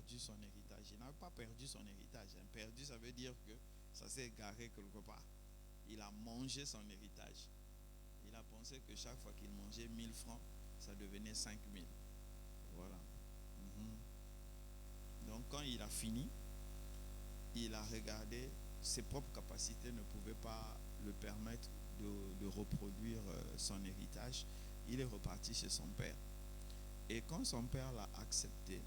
perdu son héritage. Il n'a pas perdu son héritage. Perdu, ça veut dire que ça s'est égaré quelque part. Il a mangé son héritage. Il a pensé que chaque fois qu'il mangeait 1000 francs, ça devenait 5000. Voilà. Donc quand il a fini, il a regardé, ses propres capacités ne pouvaient pas le permettre de reproduire son héritage. Il est reparti chez son père. Et quand son père l'a accepté,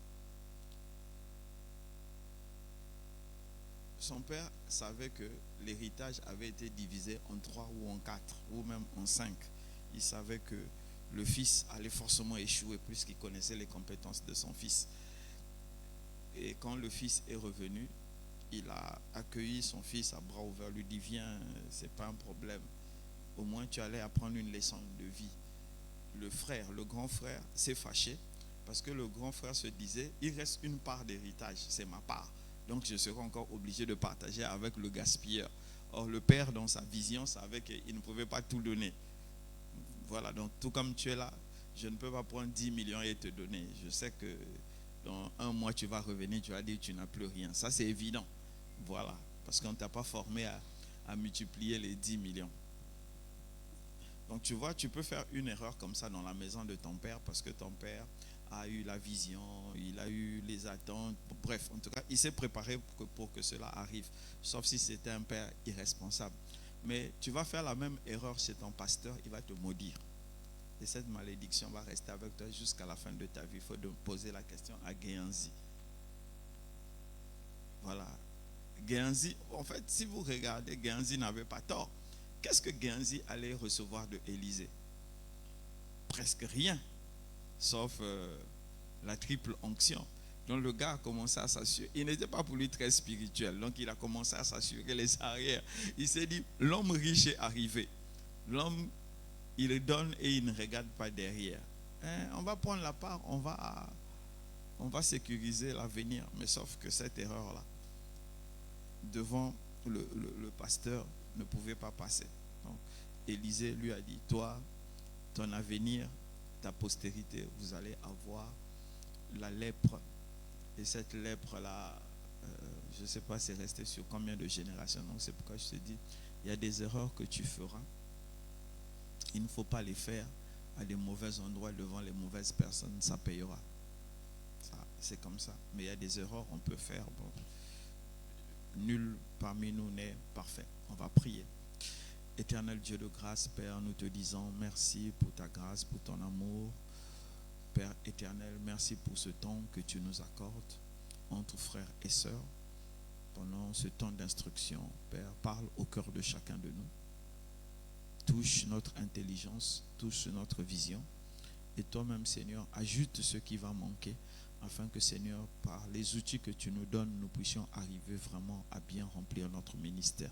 son père savait que l'héritage avait été divisé en 3 ou en 4 ou même en 5. Il savait que le fils allait forcément échouer puisqu'il connaissait les compétences de son fils. Et quand le fils est revenu, il a accueilli son fils à bras ouverts, lui dit viens, c'est pas un problème. Au moins tu allais apprendre une leçon de vie. Le frère, le grand frère s'est fâché parce que le grand frère se disait il reste une part d'héritage, c'est ma part. Donc je serai encore obligé de partager avec le gaspilleur. Or le père dans sa vision savait qu'il ne pouvait pas tout donner. Voilà, donc tout comme tu es là, je ne peux pas prendre 10 millions et te donner. Je sais que dans un mois tu vas revenir, tu vas dire tu n'as plus rien. Ça c'est évident. Voilà, parce qu'on ne t'a pas formé à multiplier les 10 millions. Donc tu vois, tu peux faire une erreur comme ça dans la maison de ton père parce que ton père a eu la vision, il a eu les attentes. Bref, en tout cas, il s'est préparé pour que cela arrive. Sauf si c'était un père irresponsable. Mais tu vas faire la même erreur chez ton pasteur, il va te maudire. Et cette malédiction va rester avec toi jusqu'à la fin de ta vie. Il faut poser la question à Géanzi. Voilà. Géanzi, en fait, si vous regardez, Géanzi n'avait pas tort. Qu'est-ce que Géanzi allait recevoir de Élisée? Presque rien, sauf la triple onction. Donc le gars a commencé à s'assurer. Il n'était pas pour lui très spirituel, donc il a commencé à s'assurer les arrières. Il s'est dit, l'homme riche est arrivé. L'homme, il donne et il ne regarde pas derrière. On va prendre la part, on va sécuriser l'avenir. Mais sauf que cette erreur-là, devant le pasteur, ne pouvait pas passer. Donc, Élisée lui a dit, toi, ton avenir, ta postérité, vous allez avoir la lèpre. Et cette lèpre-là, je ne sais pas c'est resté sur combien de générations. Donc c'est pourquoi je te dis, il y a des erreurs que tu feras. Il ne faut pas les faire à des mauvais endroits devant les mauvaises personnes, ça payera. Ça, c'est comme ça. Mais il y a des erreurs qu'on peut faire. Bon, nul parmi nous n'est parfait. On va prier. Éternel Dieu de grâce, Père, nous te disons merci pour ta grâce, pour ton amour. Père éternel, merci pour ce temps que tu nous accordes entre frères et sœurs. Pendant ce temps d'instruction, Père, parle au cœur de chacun de nous. Touche notre intelligence, touche notre vision. Et toi-même, Seigneur, ajoute ce qui va manquer afin que, Seigneur, par les outils que tu nous donnes, nous puissions arriver vraiment à bien remplir notre ministère.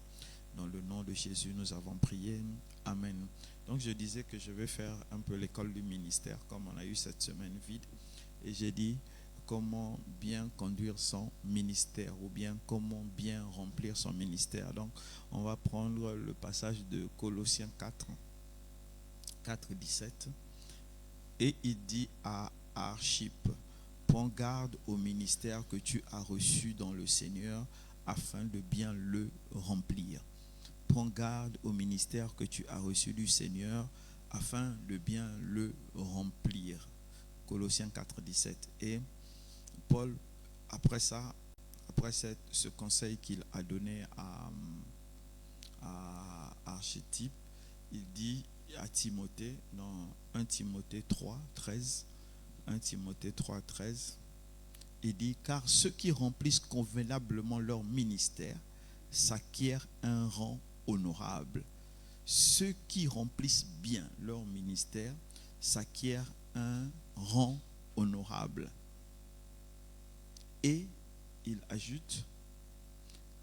Dans le nom de Jésus, nous avons prié. Amen. Donc je disais que je vais faire un peu l'école du ministère, comme on a eu cette semaine vide. Et j'ai dit comment bien conduire son ministère ou bien comment bien remplir son ministère. Donc on va prendre le passage de Colossiens 4, 17. Et il dit à Archippe, prends garde au ministère que tu as reçu dans le Seigneur afin de bien le remplir. Prends garde au ministère que tu as reçu du Seigneur afin de bien le remplir. Colossiens 4, 17. Et Paul, après ça, après ce conseil qu'il a donné à Archétype, il dit à Timothée, dans 1 Timothée 3, 13, 1 Timothée 3, 13, il dit, car ceux qui remplissent convenablement leur ministère s'acquièrent un rang honorable. Ceux qui remplissent bien leur ministère s'acquièrent un rang honorable. Et il ajoute,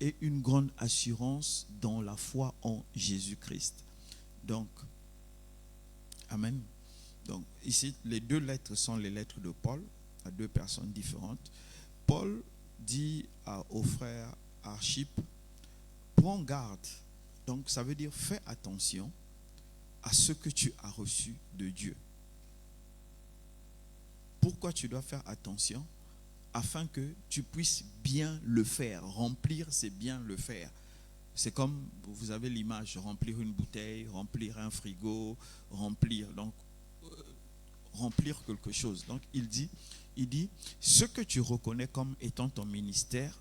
et une grande assurance dans la foi en Jésus-Christ. Donc, amen. Donc, ici, les deux lettres sont les lettres de Paul, à deux personnes différentes. Paul dit au frère Archippe, prends garde. Donc, ça veut dire, fais attention à ce que tu as reçu de Dieu. Pourquoi tu dois faire attention? afin que tu puisses bien le faire. Remplir, c'est bien le faire. C'est comme, vous avez l'image, remplir une bouteille, remplir un frigo, remplir quelque chose. Donc il dit, ce que tu reconnais comme étant ton ministère,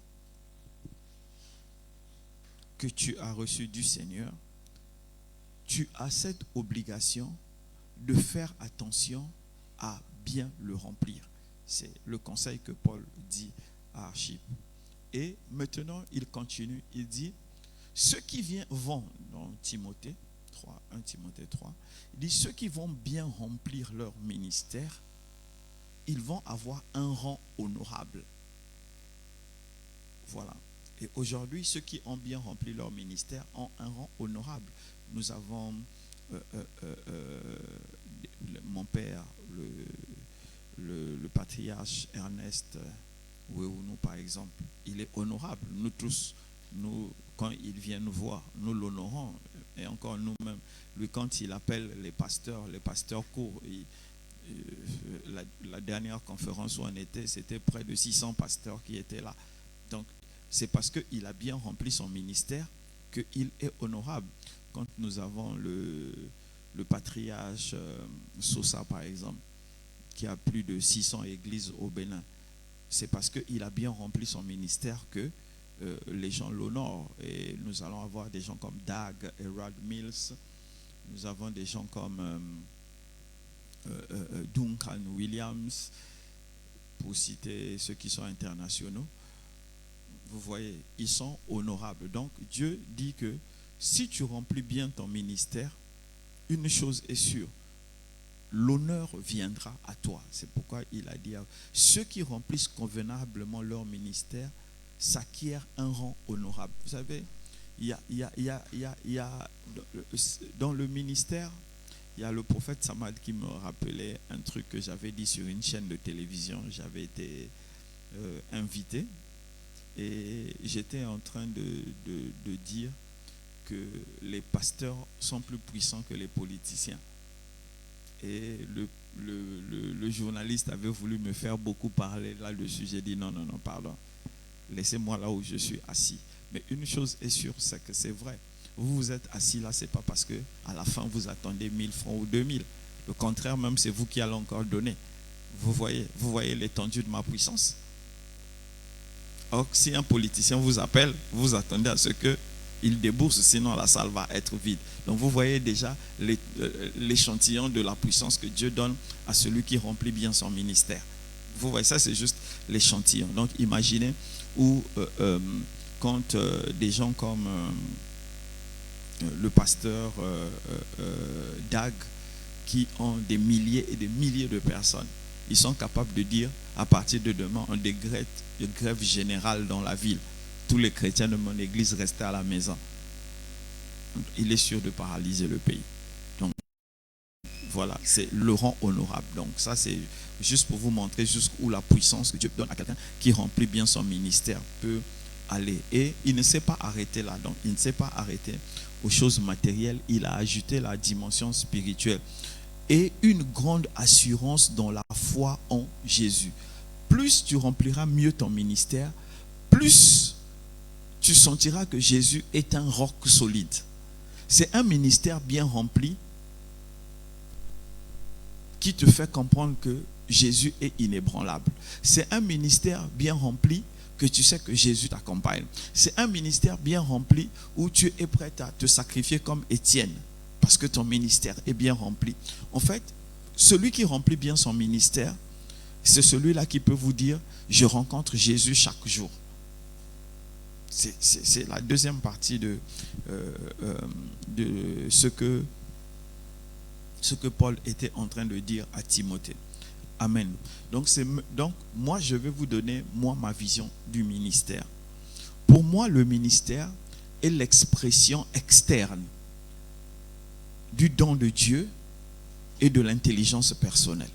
que tu as reçu du Seigneur, tu as cette obligation de faire attention à bien le remplir. C'est le conseil que Paul dit à Archippe. Et maintenant, il continue, il dit, ceux qui vont, dans Timothée 3, 1 Timothée 3, il dit, ceux qui vont bien remplir leur ministère, ils vont avoir un rang honorable. Voilà. Et aujourd'hui, ceux qui ont bien rempli leur ministère ont un rang honorable. Nous avons mon père, le patriarche Ernest Ouéounou, par exemple. Il est honorable. Nous tous, quand il vient nous voir, nous l'honorons. Et encore nous-mêmes, lui, quand il appelle les pasteurs courent. La dernière conférence où on était, c'était près de 600 pasteurs qui étaient là. Donc, c'est parce qu'il a bien rempli son ministère qu'il est honorable. Quand nous avons le patriarche Sosa, par exemple, qui a plus de 600 églises au Bénin, c'est parce qu'il a bien rempli son ministère que les gens l'honorent. Et nous allons avoir des gens comme Dag Herald Mills, nous avons des gens comme Duncan Williams, pour citer ceux qui sont internationaux. Vous voyez, ils sont honorables. Donc Dieu dit que si tu remplis bien ton ministère, une chose est sûre, l'honneur viendra à toi. C'est pourquoi il a dit, ceux qui remplissent convenablement leur ministère s'acquièrent un rang honorable. Vous savez, il y a dans le ministère, il y a le prophète Samad qui me rappelait un truc que j'avais dit sur une chaîne de télévision. J'avais été invité et j'étais en train de dire que les pasteurs sont plus puissants que les politiciens. Et le journaliste avait voulu me faire beaucoup parler là-dessus. J'ai dit non, pardon. Laissez-moi là où je suis assis. Mais une chose est sûre, c'est que c'est vrai. Vous êtes assis là, ce n'est pas parce que à la fin vous attendez 1000 francs ou 2000. Le contraire, même c'est vous qui allez encore donner. Vous voyez l'étendue de ma puissance. Or, si un politicien vous appelle, vous attendez à ce qu'il débourse, sinon la salle va être vide. Donc vous voyez déjà l'échantillon de la puissance que Dieu donne à celui qui remplit bien son ministère. Vous voyez, ça c'est juste l'échantillon. Donc imaginez où quand des gens comme le pasteur Dag, qui ont des milliers et des milliers de personnes, ils sont capables de dire, à partir de demain, on décrète une grève générale dans la ville. Tous les chrétiens de mon église restaient à la maison. Il est sûr de paralyser le pays. Donc, voilà, c'est le rang honorable. Donc, ça, c'est juste pour vous montrer jusqu'où la puissance que Dieu donne à quelqu'un qui remplit bien son ministère peut aller. Et il ne s'est pas arrêté là. Donc, il ne s'est pas arrêté aux choses matérielles. Il a ajouté la dimension spirituelle et une grande assurance dans la foi en Jésus. Plus tu rempliras mieux ton ministère, plus tu sentiras que Jésus est un roc solide. C'est un ministère bien rempli qui te fait comprendre que Jésus est inébranlable. C'est un ministère bien rempli que tu sais que Jésus t'accompagne. C'est un ministère bien rempli où tu es prêt à te sacrifier comme Étienne parce que ton ministère est bien rempli. En fait, celui qui remplit bien son ministère, c'est celui-là qui peut vous dire, je rencontre Jésus chaque jour. C'est la deuxième partie de ce que Paul était en train de dire à Timothée. Amen. Donc moi, je vais vous donner, ma vision du ministère. Pour moi, le ministère est l'expression externe du don de Dieu et de l'intelligence personnelle.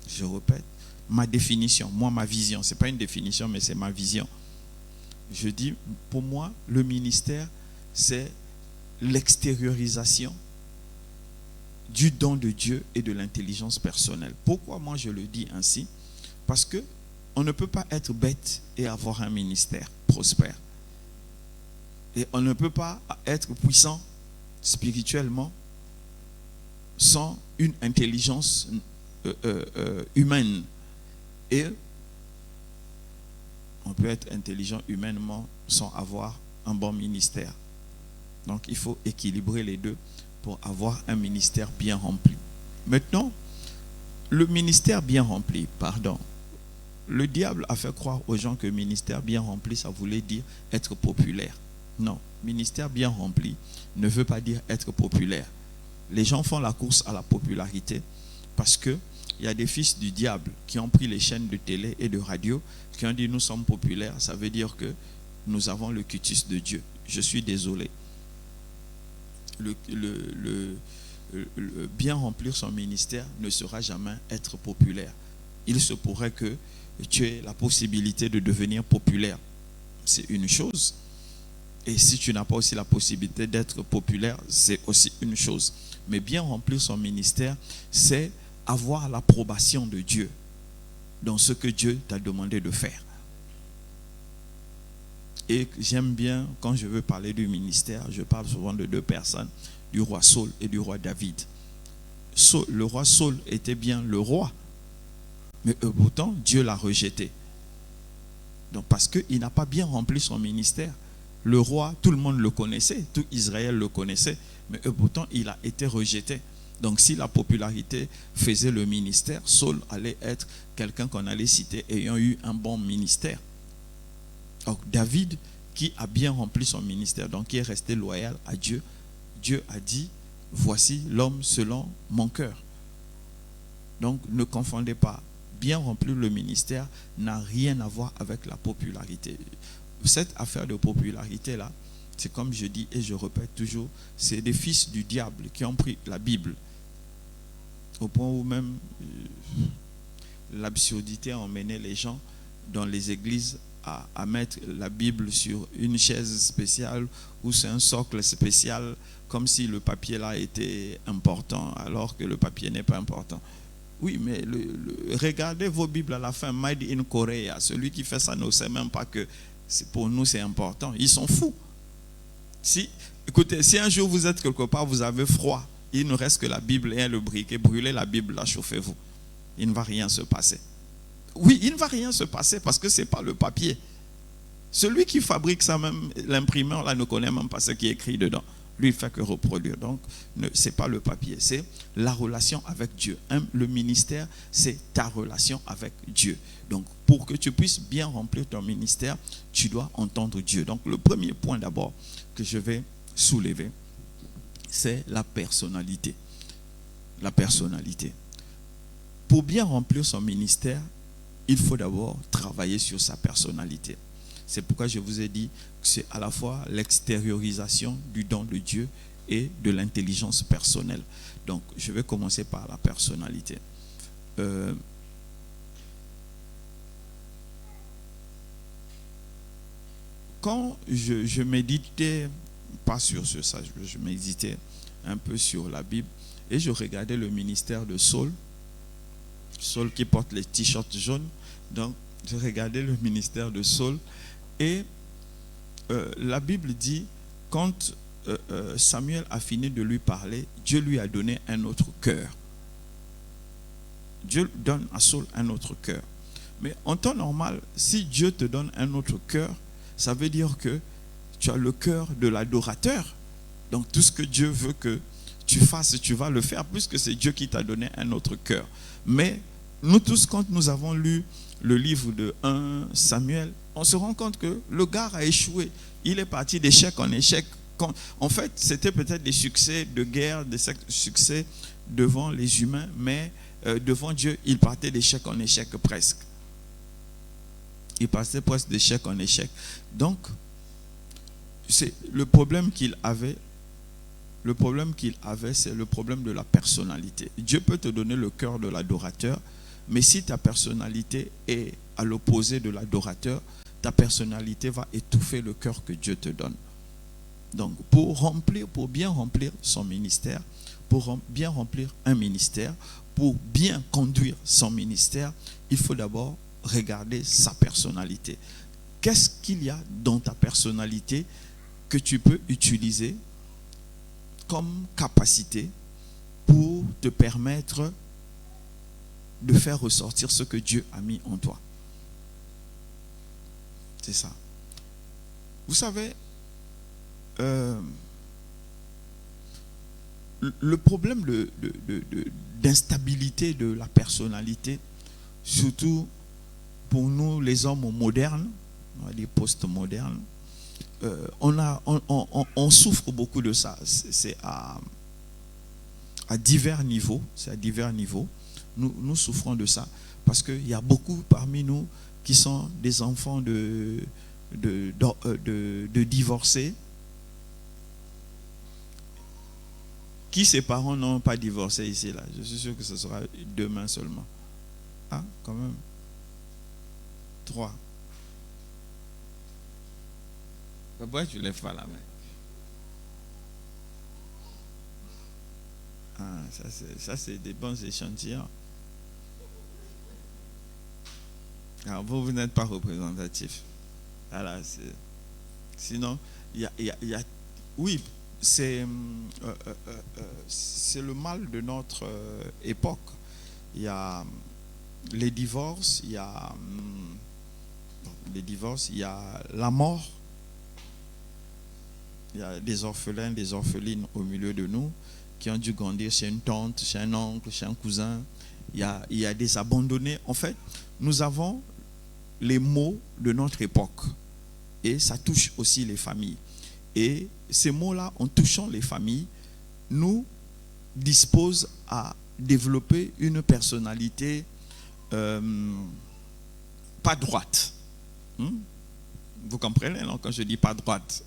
Je répète, ma définition, ma vision, ce n'est pas une définition, mais c'est ma vision. Je dis, pour moi, le ministère, c'est l'extériorisation du don de Dieu et de l'intelligence personnelle. Pourquoi moi je le dis ainsi? Parce que on ne peut pas être bête et avoir un ministère prospère. Et on ne peut pas être puissant spirituellement sans une intelligence humaine. Et on peut être intelligent humainement sans avoir un bon ministère. Donc il faut équilibrer les deux pour avoir un ministère bien rempli. Maintenant, le ministère bien rempli, le diable a fait croire aux gens que ministère bien rempli, ça voulait dire être populaire. Non, ministère bien rempli ne veut pas dire être populaire. Les gens font la course à la popularité parce que il y a des fils du diable qui ont pris les chaînes de télé et de radio, qui ont dit nous sommes populaires, ça veut dire que nous avons le cutus de Dieu. Je suis désolé. Le bien remplir son ministère ne sera jamais être populaire. Il se pourrait que tu aies la possibilité de devenir populaire. C'est une chose. Et si tu n'as pas aussi la possibilité d'être populaire, c'est aussi une chose. Mais bien remplir son ministère, c'est avoir l'approbation de Dieu dans ce que Dieu t'a demandé de faire. Et j'aime bien, quand je veux parler du ministère, je parle souvent de deux personnes, du roi Saul et du roi David. Le roi Saul était bien le roi, mais pourtant Dieu l'a rejeté. Donc parce qu'il n'a pas bien rempli son ministère. Le roi, tout le monde le connaissait, tout Israël le connaissait, mais pourtant il a été rejeté. Donc si la popularité faisait le ministère, Saul allait être quelqu'un qu'on allait citer ayant eu un bon ministère. Donc David, qui a bien rempli son ministère, donc qui est resté loyal à Dieu, Dieu a dit, voici l'homme selon mon cœur. Donc ne confondez pas, bien remplir le ministère n'a rien à voir avec la popularité. Cette affaire de popularité-là, c'est comme je dis et je répète toujours, c'est des fils du diable qui ont pris la Bible, au point où même l'absurdité a emmené les gens dans les églises à mettre la Bible sur une chaise spéciale ou sur un socle spécial, comme si le papier là était important, alors que le papier n'est pas important. Oui, mais regardez vos Bibles à la fin, Made in Korea. Celui qui fait ça ne sait même pas que pour nous c'est important. Ils sont fous. Écoutez, si un jour vous êtes quelque part, vous avez froid, il ne reste que la Bible et le briquet, brûlez la Bible, la chauffez-vous. Il ne va rien se passer. Oui, il ne va rien se passer parce que ce n'est pas le papier. Celui qui fabrique ça même, l'imprimeur là ne connaît même pas ce qui est écrit dedans. Lui, il ne fait que reproduire. Donc, ce n'est pas le papier, c'est la relation avec Dieu. Le ministère, c'est ta relation avec Dieu. Donc, pour que tu puisses bien remplir ton ministère, tu dois entendre Dieu. Donc, le premier point d'abord que je vais soulever, c'est la personnalité. La personnalité. Pour bien remplir son ministère, il faut d'abord travailler sur sa personnalité. C'est pourquoi je vous ai dit que c'est à la fois l'extériorisation du don de Dieu et de l'intelligence personnelle. Donc, je vais commencer par la personnalité. Quand je méditais, pas sur ça, je méditais un peu sur la Bible et je regardais le ministère de Saul. Saul qui porte les t-shirts jaunes. Donc, je regardais le ministère de Saul. Et la Bible dit, quand Samuel a fini de lui parler, Dieu lui a donné un autre cœur. Dieu donne à Saul un autre cœur. Mais en temps normal, si Dieu te donne un autre cœur, ça veut dire que tu as le cœur de l'adorateur. Donc tout ce que Dieu veut que tu fasses, tu vas le faire, puisque c'est Dieu qui t'a donné un autre cœur. Mais nous tous, quand nous avons lu le livre de 1 Samuel, on se rend compte que le gars a échoué. Il est parti d'échec en échec. En fait, c'était peut-être des succès de guerre, des succès devant les humains, mais devant Dieu, il partait d'échec en échec presque. Il passait presque d'échec en échec. Donc, c'est le problème qu'il avait. Le problème qu'il avait, c'est le problème de la personnalité. Dieu peut te donner le cœur de l'adorateur, mais si ta personnalité est à l'opposé de l'adorateur, ta personnalité va étouffer le cœur que Dieu te donne. Donc, pour bien remplir son ministère, pour bien remplir un ministère, pour bien conduire son ministère, il faut d'abord regarder sa personnalité. Qu'est-ce qu'il y a dans ta personnalité que tu peux utiliser comme capacité pour te permettre de faire ressortir ce que Dieu a mis en toi? C'est ça. Vous savez, le problème d'instabilité de la personnalité, surtout pour nous les hommes modernes, on va dire post-modernes, on souffre beaucoup de ça. C'est à divers niveaux. C'est à divers niveaux. Nous souffrons de ça parce qu'il y a beaucoup parmi nous qui sont des enfants de divorcés, qui ses parents n'ont pas divorcé ici là. Je suis sûr que ce sera demain seulement. Ah, quand même. 3. Pourquoi tu ne lèves pas la main? Ah, ça c'est des bons échantillons. Alors vous n'êtes pas représentatif. Voilà, sinon, il y a oui, c'est le mal de notre époque. Il y a les divorces, il y a la mort. Il y a des orphelins, des orphelines au milieu de nous qui ont dû grandir chez une tante, chez un oncle, chez un cousin. Il y a des abandonnés. En fait, nous avons les maux de notre époque. Et ça touche aussi les familles. Et ces mots-là, en touchant les familles, nous disposent à développer une personnalité pas droite. Vous comprenez, non? Quand je dis pas droite,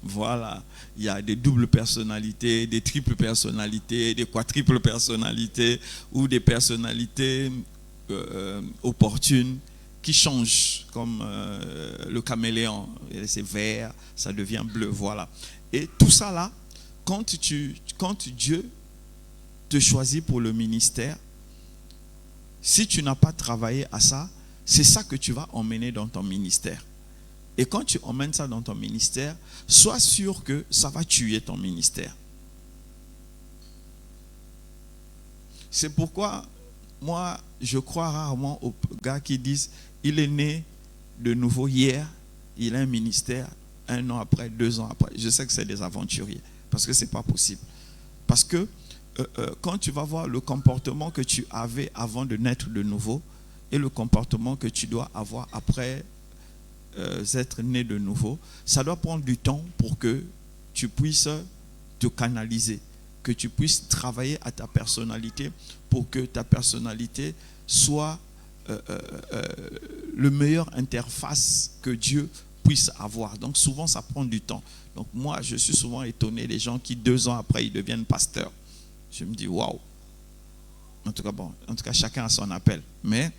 voilà. Il y a des doubles personnalités, des triples personnalités, des quadruples personnalités ou des personnalités opportunes qui changent comme le caméléon. C'est vert, ça devient bleu, voilà. Et tout ça là, quand Dieu te choisit pour le ministère, si tu n'as pas travaillé à ça, c'est ça que tu vas emmener dans ton ministère. Et quand tu emmènes ça dans ton ministère, sois sûr que ça va tuer ton ministère. C'est pourquoi, moi, je crois rarement aux gars qui disent il est né de nouveau hier, il a un ministère, 1 an après, 2 ans après. Je sais que c'est des aventuriers, parce que ce n'est pas possible. Parce que quand tu vas voir le comportement que tu avais avant de naître de nouveau et le comportement que tu dois avoir après être né de nouveau, ça doit prendre du temps pour que tu puisses te canaliser, que tu puisses travailler à ta personnalité pour que ta personnalité soit le meilleur interface que Dieu puisse avoir. Donc souvent ça prend du temps. Donc moi je suis souvent étonné des gens qui 2 ans après ils deviennent pasteurs. Je me dis waouh. En tout cas chacun a son appel. Mais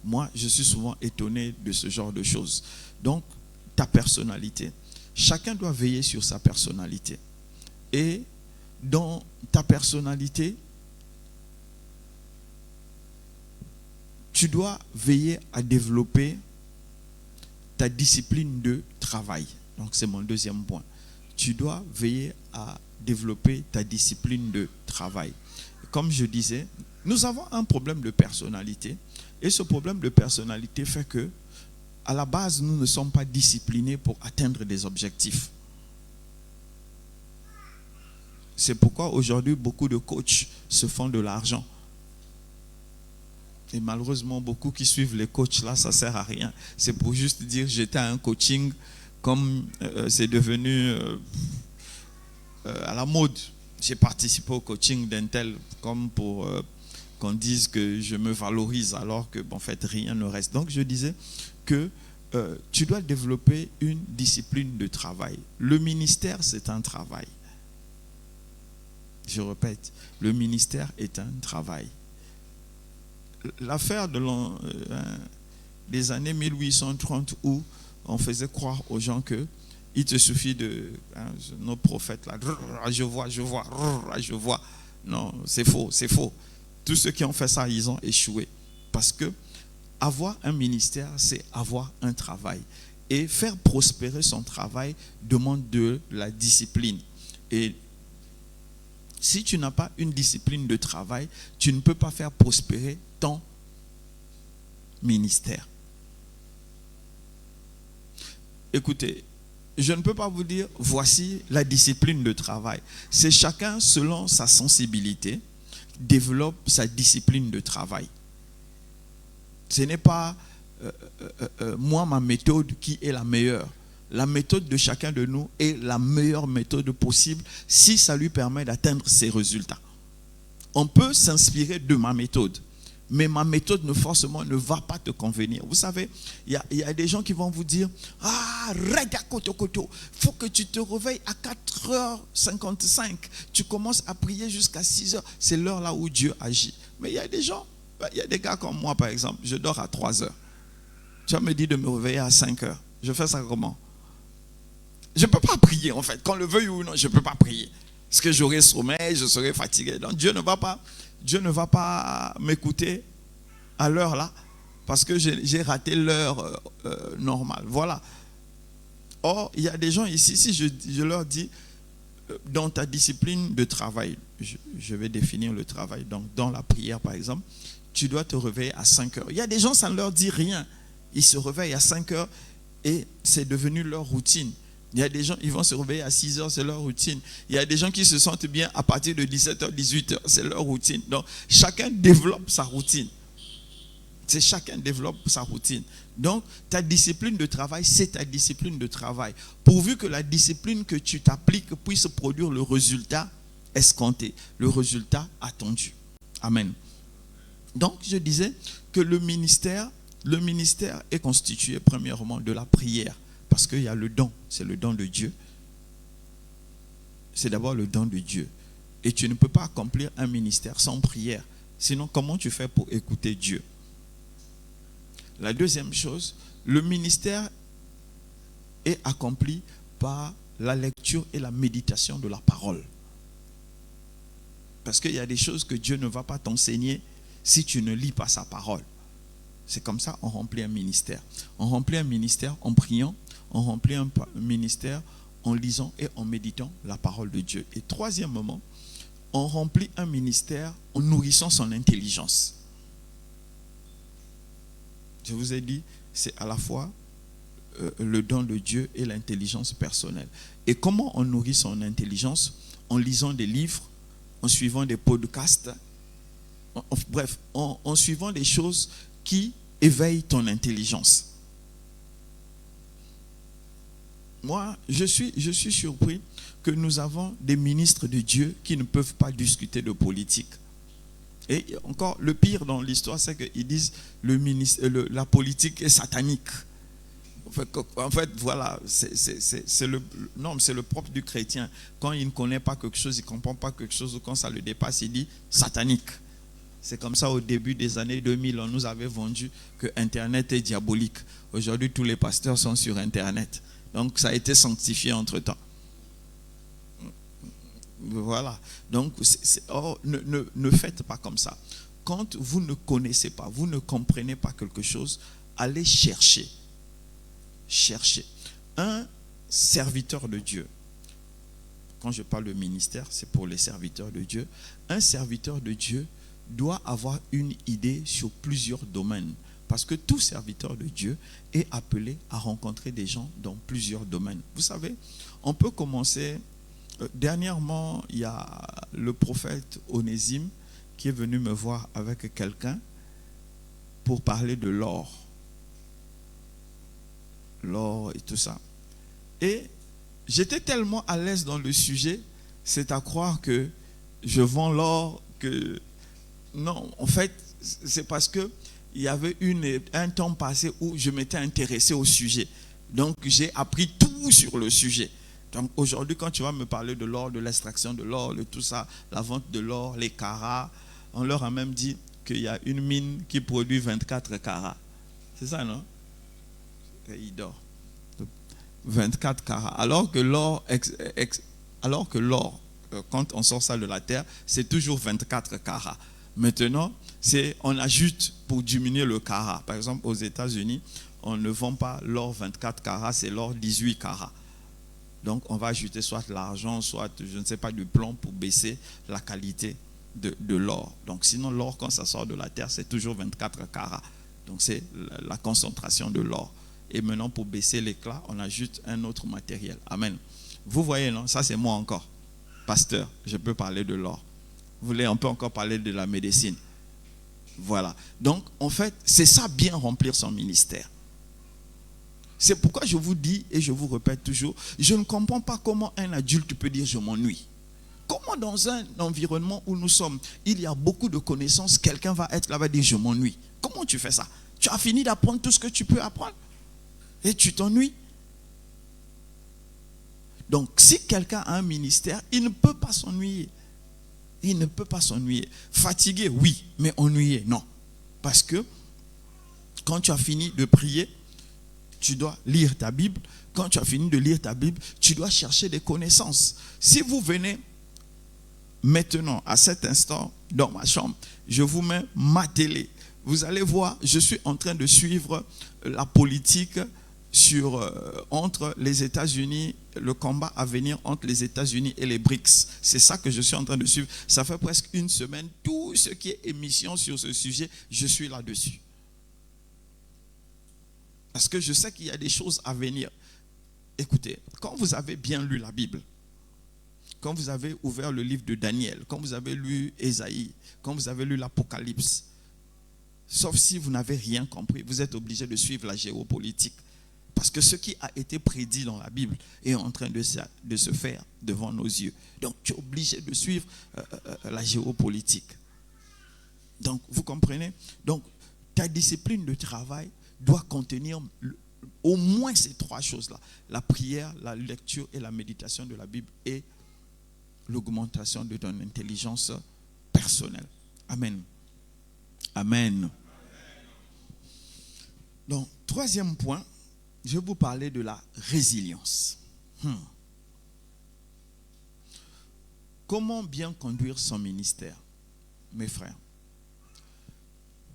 moi je suis souvent étonné de ce genre de choses. Donc ta personnalité, chacun doit veiller sur sa personnalité. Et dans ta personnalité, tu dois veiller à développer ta discipline de travail. Donc c'est mon deuxième point. Tu dois veiller à développer ta discipline de travail. Comme je disais, nous avons un problème de personnalité. Et ce problème de personnalité fait que, à la base, nous ne sommes pas disciplinés pour atteindre des objectifs. C'est pourquoi aujourd'hui, beaucoup de coachs se font de l'argent. Et malheureusement, beaucoup qui suivent les coachs là, ça ne sert à rien. C'est pour juste dire, j'étais à un coaching, comme c'est devenu à la mode. J'ai participé au coaching d'un tel, comme pour qu'on dise que je me valorise, alors que, en fait, rien ne reste. Donc, je disais que tu dois développer une discipline de travail. Le ministère, c'est un travail. Je répète, le ministère est un travail. L'affaire des années 1830 où on faisait croire aux gens que Il te suffit de... nos prophètes, là, je vois. Non, c'est faux. Tous ceux qui ont fait ça, ils ont échoué. Parce que avoir un ministère, c'est avoir un travail. Et faire prospérer son travail demande de la discipline. Et si tu n'as pas une discipline de travail, tu ne peux pas faire prospérer ton ministère. Écoutez, je ne peux pas vous dire, voici la discipline de travail. C'est chacun, selon sa sensibilité, développe sa discipline de travail. Ce n'est pas moi, ma méthode qui est la meilleure. La méthode de chacun de nous est la meilleure méthode possible si ça lui permet d'atteindre ses résultats. On peut s'inspirer de ma méthode, mais ma méthode forcément ne va pas te convenir. Vous savez, il y a des gens qui vont vous dire « Ah, rega koto koto, il faut que tu te réveilles à 4h55. Tu commences à prier jusqu'à 6h. C'est l'heure là où Dieu agit. » Mais il y a des gens, il y a des gars comme moi par exemple, je dors à 3h. Tu vas me dire de me réveiller à 5h. Je fais ça comment? Je ne peux pas prier en fait. Qu'on le veuille ou non, je ne peux pas prier. Parce que j'aurai sommeil, je serai fatigué. Donc Dieu ne va pas m'écouter à l'heure là. Parce que j'ai raté l'heure normale. Voilà. Or, il y a des gens ici, si je leur dis, dans ta discipline de travail, je vais définir le travail. Donc dans la prière par exemple, tu dois te réveiller à 5h. Il y a des gens, ça ne leur dit rien. Ils se réveillent à 5h et c'est devenu leur routine. Il y a des gens, ils vont se réveiller à 6h, c'est leur routine. Il y a des gens qui se sentent bien à partir de 17h, 18h, c'est leur routine. Donc, chacun développe sa routine. Chacun développe sa routine. Donc, ta discipline de travail, c'est ta discipline de travail. Pourvu que la discipline que tu t'appliques puisse produire le résultat escompté, le résultat attendu. Amen. Donc, je disais que le ministère est constitué premièrement de la prière. Parce qu'il y a le don, c'est le don de Dieu. C'est d'abord le don de Dieu. Et tu ne peux pas accomplir un ministère sans prière. Sinon, comment tu fais pour écouter Dieu? La deuxième chose, le ministère est accompli par la lecture et la méditation de la parole. Parce qu'il y a des choses que Dieu ne va pas t'enseigner si tu ne lis pas sa parole. C'est comme ça qu'on remplit un ministère. On remplit un ministère en priant. On remplit un ministère en lisant et en méditant la parole de Dieu. Et troisièmement, on remplit un ministère en nourrissant son intelligence. Je vous ai dit, c'est à la fois le don de Dieu et l'intelligence personnelle. Et comment on nourrit son intelligence? En lisant des livres, en suivant des podcasts, bref, en suivant des choses qui éveillent ton intelligence. Moi, je suis surpris que nous avons des ministres de Dieu qui ne peuvent pas discuter de politique. Et encore, le pire dans l'histoire, c'est qu'ils disent la politique est satanique. En fait, voilà, c'est le propre du chrétien. Quand il ne connaît pas quelque chose, il ne comprend pas quelque chose, ou quand ça le dépasse, il dit satanique. C'est comme ça au début des années 2000, on nous avait vendu que Internet est diabolique. Aujourd'hui, tous les pasteurs sont sur Internet. Donc, ça a été sanctifié entre-temps. Voilà. Donc, ne faites pas comme ça. Quand vous ne connaissez pas, vous ne comprenez pas quelque chose, allez chercher. Cherchez. Un serviteur de Dieu. Quand je parle de ministère, c'est pour les serviteurs de Dieu. Un serviteur de Dieu doit avoir une idée sur plusieurs domaines. Parce que tout serviteur de Dieu est appelé à rencontrer des gens dans plusieurs domaines. Vous savez, on peut commencer. Dernièrement, il y a le prophète Onésime qui est venu me voir avec quelqu'un pour parler de l'or. L'or et tout ça. Et j'étais tellement à l'aise dans le sujet, c'est à croire que je vends l'or, que... Non, en fait, c'est parce que il y avait un temps passé où je m'étais intéressé au sujet. Donc, j'ai appris tout sur le sujet. Donc, aujourd'hui, quand tu vas me parler de l'or, de l'extraction de l'or, de tout ça, la vente de l'or, les carats, on leur a même dit qu'il y a une mine qui produit 24 carats. C'est ça, non? Et il dort. 24 carats. Alors que l'or, quand on sort ça de la terre, c'est toujours 24 carats. Maintenant, on ajoute pour diminuer le carat. Par exemple, aux États-Unis, on ne vend pas l'or 24 carats, c'est l'or 18 carats. Donc, on va ajouter soit l'argent, soit, je ne sais pas, du plomb pour baisser la qualité de l'or. Donc, sinon, l'or, quand ça sort de la terre, c'est toujours 24 carats. Donc, c'est la concentration de l'or. Et maintenant, pour baisser l'éclat, on ajoute un autre matériel. Amen. Vous voyez, non? Ça, c'est moi encore. Pasteur, je peux parler de l'or. Vous voulez, on peut encore parler de la médecine. Voilà. Donc, en fait, c'est ça, bien remplir son ministère. C'est pourquoi je vous dis, et je vous répète toujours, je ne comprends pas comment un adulte peut dire « je m'ennuie ». Comment dans un environnement où nous sommes, il y a beaucoup de connaissances, quelqu'un va être là-bas et dire « je m'ennuie ». Comment tu fais ça? Tu as fini d'apprendre tout ce que tu peux apprendre et tu t'ennuies. Donc, si quelqu'un a un ministère, il ne peut pas s'ennuyer. Il ne peut pas s'ennuyer. Fatigué, oui, mais ennuyé, non. Parce que quand tu as fini de prier, tu dois lire ta Bible. Quand tu as fini de lire ta Bible, tu dois chercher des connaissances. Si vous venez maintenant, à cet instant, dans ma chambre, je vous mets ma télé. Vous allez voir, je suis en train de suivre la politique entre les États-Unis, le combat à venir entre les États-Unis et les BRICS. C'est ça que je suis en train de suivre. Ça fait presque une semaine. Tout ce qui est émission sur ce sujet, je suis là-dessus. Parce que je sais qu'il y a des choses à venir. Écoutez, quand vous avez bien lu la Bible, quand vous avez ouvert le livre de Daniel, quand vous avez lu Ésaïe, quand vous avez lu l'Apocalypse, sauf si vous n'avez rien compris, vous êtes obligé de suivre la géopolitique. Parce que ce qui a été prédit dans la Bible est en train de se faire devant nos yeux. Donc tu es obligé de suivre la géopolitique. Donc vous comprenez? Donc ta discipline de travail doit contenir au moins ces trois choses-là. La prière, la lecture et la méditation de la Bible et l'augmentation de ton intelligence personnelle. Amen. Amen. Donc, troisième point, je vais vous parler de la résilience. Comment bien conduire son ministère, mes frères?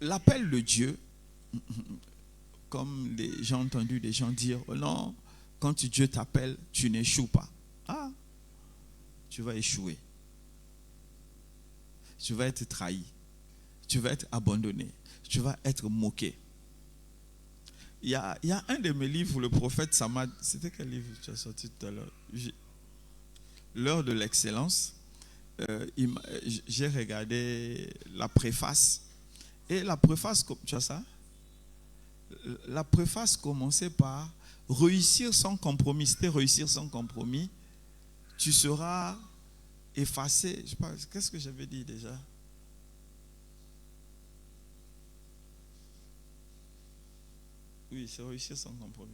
L'appel de Dieu, comme j'ai entendu des gens dire, oh non, quand Dieu t'appelle, tu n'échoues pas. Ah, tu vas échouer. Tu vas être trahi. Tu vas être abandonné. Tu vas être moqué. Il y a un de mes livres, le prophète Samad, c'était quel livre tu as sorti tout à l'heure? L'heure de l'excellence. J'ai regardé la préface. Et la préface, tu as ça? La préface commençait par réussir sans compromis. C'était réussir sans compromis. Tu seras effacé. Je sais pas, qu'est-ce que j'avais dit déjà? Oui, c'est réussir sans compromis.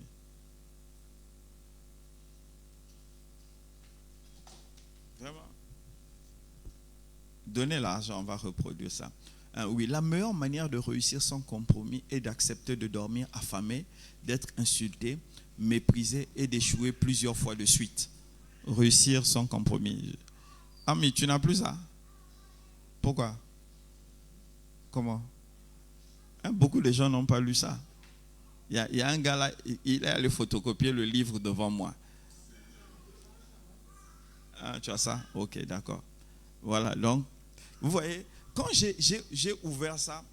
Vraiment. Donnez l'argent, on va reproduire ça. Oui, la meilleure manière de réussir sans compromis est d'accepter de dormir affamé, d'être insulté, méprisé et d'échouer plusieurs fois de suite. Réussir sans compromis. Ah, mais tu n'as plus ça? Pourquoi? Comment? Beaucoup de gens n'ont pas lu ça. Il y a un gars là, il est allé photocopier le livre devant moi. Ah, tu as ça? Ok, d'accord. Voilà, donc, vous voyez, quand j'ai ouvert ça,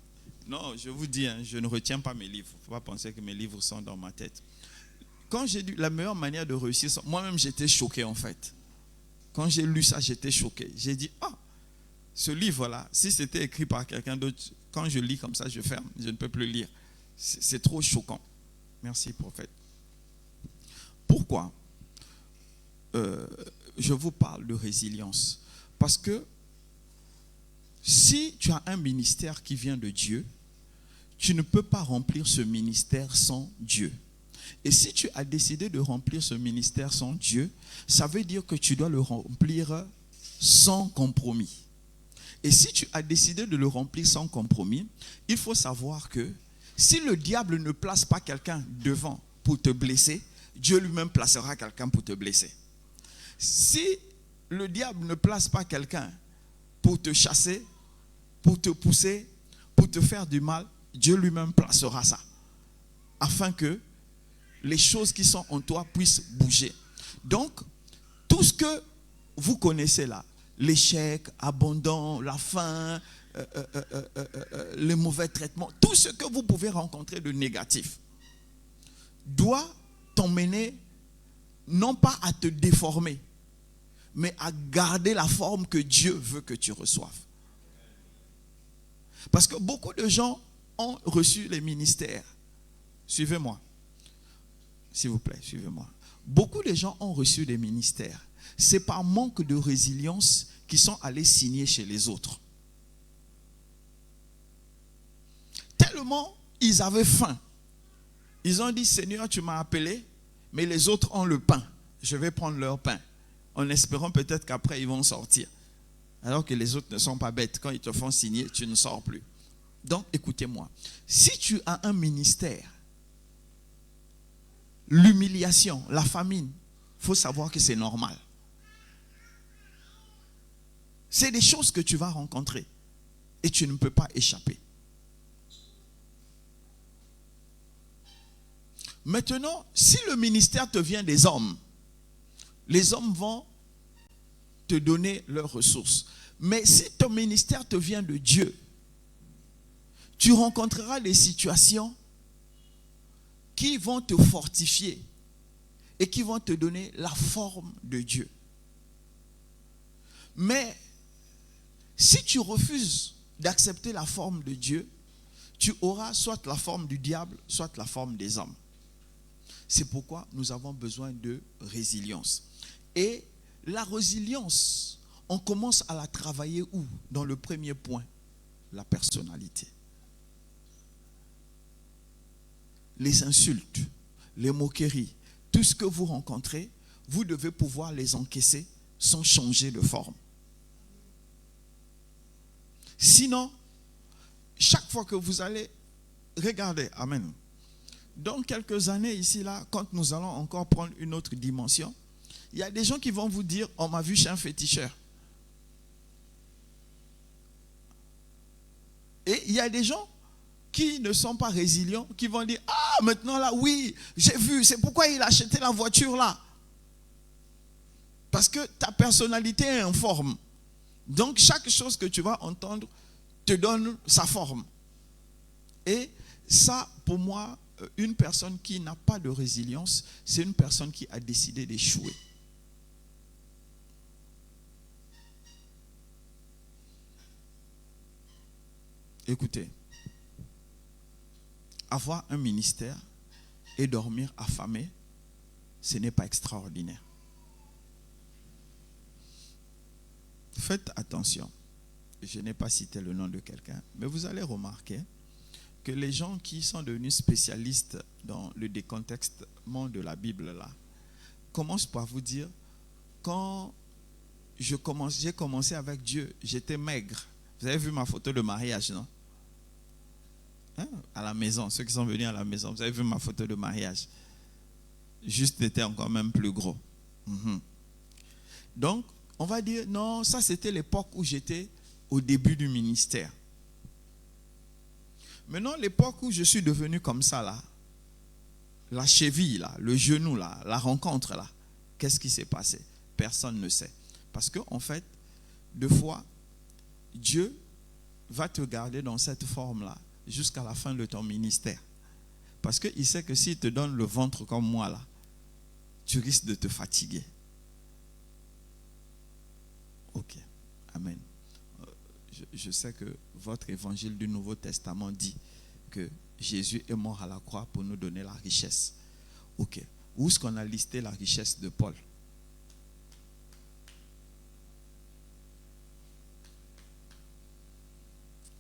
non, je vous dis, je ne retiens pas mes livres. Il ne faut pas penser que mes livres sont dans ma tête. Quand j'ai dit la meilleure manière de réussir, moi-même j'étais choqué en fait. Quand j'ai lu ça, j'étais choqué. J'ai dit, ce livre-là, si c'était écrit par quelqu'un d'autre, quand je lis comme ça, je ferme, je ne peux plus lire. C'est trop choquant. Merci, prophète. Pourquoi je vous parle de résilience? Parce que si tu as un ministère qui vient de Dieu, tu ne peux pas remplir ce ministère sans Dieu. Et si tu as décidé de remplir ce ministère sans Dieu, ça veut dire que tu dois le remplir sans compromis. Et si tu as décidé de le remplir sans compromis, il faut savoir que si le diable ne place pas quelqu'un devant pour te blesser, Dieu lui-même placera quelqu'un pour te blesser. Si le diable ne place pas quelqu'un pour te chasser, pour te pousser, pour te faire du mal, Dieu lui-même placera ça. Afin que les choses qui sont en toi puissent bouger. Donc, tout ce que vous connaissez là, l'échec, abandon, la faim, les mauvais traitements, tout ce que vous pouvez rencontrer de négatif, doit t'emmener non pas à te déformer, mais à garder la forme que Dieu veut que tu reçoives. Parce que beaucoup de gens ont reçu les ministères. Suivez-moi. S'il vous plaît, suivez-moi. Beaucoup de gens ont reçu des ministères. C'est par manque de résilience qu'ils sont allés signer chez les autres. Tellement ils avaient faim. Ils ont dit, Seigneur, tu m'as appelé, mais les autres ont le pain. Je vais prendre leur pain, en espérant peut-être qu'après ils vont sortir. Alors que les autres ne sont pas bêtes. Quand ils te font signer, tu ne sors plus. Donc, écoutez-moi. Si tu as un ministère, l'humiliation, la famine, il faut savoir que c'est normal. C'est des choses que tu vas rencontrer et tu ne peux pas échapper. Maintenant, si le ministère te vient des hommes, les hommes vont te donner leurs ressources. Mais si ton ministère te vient de Dieu, tu rencontreras des situations qui vont te fortifier et qui vont te donner la forme de Dieu. Mais si tu refuses d'accepter la forme de Dieu, tu auras soit la forme du diable, soit la forme des hommes. C'est pourquoi nous avons besoin de résilience. Et la résilience, on commence à la travailler où? Dans le premier point, la personnalité. Les insultes, les moqueries, tout ce que vous rencontrez, vous devez pouvoir les encaisser sans changer de forme. Sinon, chaque fois que vous allez regarder, amen, dans quelques années ici, là, quand nous allons encore prendre une autre dimension, il y a des gens qui vont vous dire, on m'a vu chez un féticheur. Et il y a des gens qui ne sont pas résilients, qui vont dire, ah, maintenant là, oui, j'ai vu, c'est pourquoi il a acheté la voiture là. Parce que ta personnalité est informe. Donc, chaque chose que tu vas entendre te donne sa forme. Et ça, pour moi, une personne qui n'a pas de résilience, c'est une personne qui a décidé d'échouer. Écoutez, avoir un ministère et dormir affamé, ce n'est pas extraordinaire. Faites attention. Je n'ai pas cité le nom de quelqu'un, mais vous allez remarquer que les gens qui sont devenus spécialistes dans le décontextement de la Bible là, commencent par vous dire, quand j'ai commencé avec Dieu, j'étais maigre. Vous avez vu ma photo de mariage, non? Hein? À la maison, ceux qui sont venus à la maison, vous avez vu ma photo de mariage. Juste était encore même plus gros. Donc, on va dire, non, ça c'était l'époque où j'étais au début du ministère. Maintenant, l'époque où je suis devenu comme ça là, la cheville là, le genou là, la rencontre là, qu'est-ce qui s'est passé? Personne ne sait. Parce qu'en fait, deux fois, Dieu va te garder dans cette forme-là jusqu'à la fin de ton ministère. Parce qu'il sait que s'il te donne le ventre comme moi là, tu risques de te fatiguer. Ok, amen. Je sais que votre évangile du Nouveau Testament dit que Jésus est mort à la croix pour nous donner la richesse. Ok, où est-ce qu'on a listé la richesse de Paul?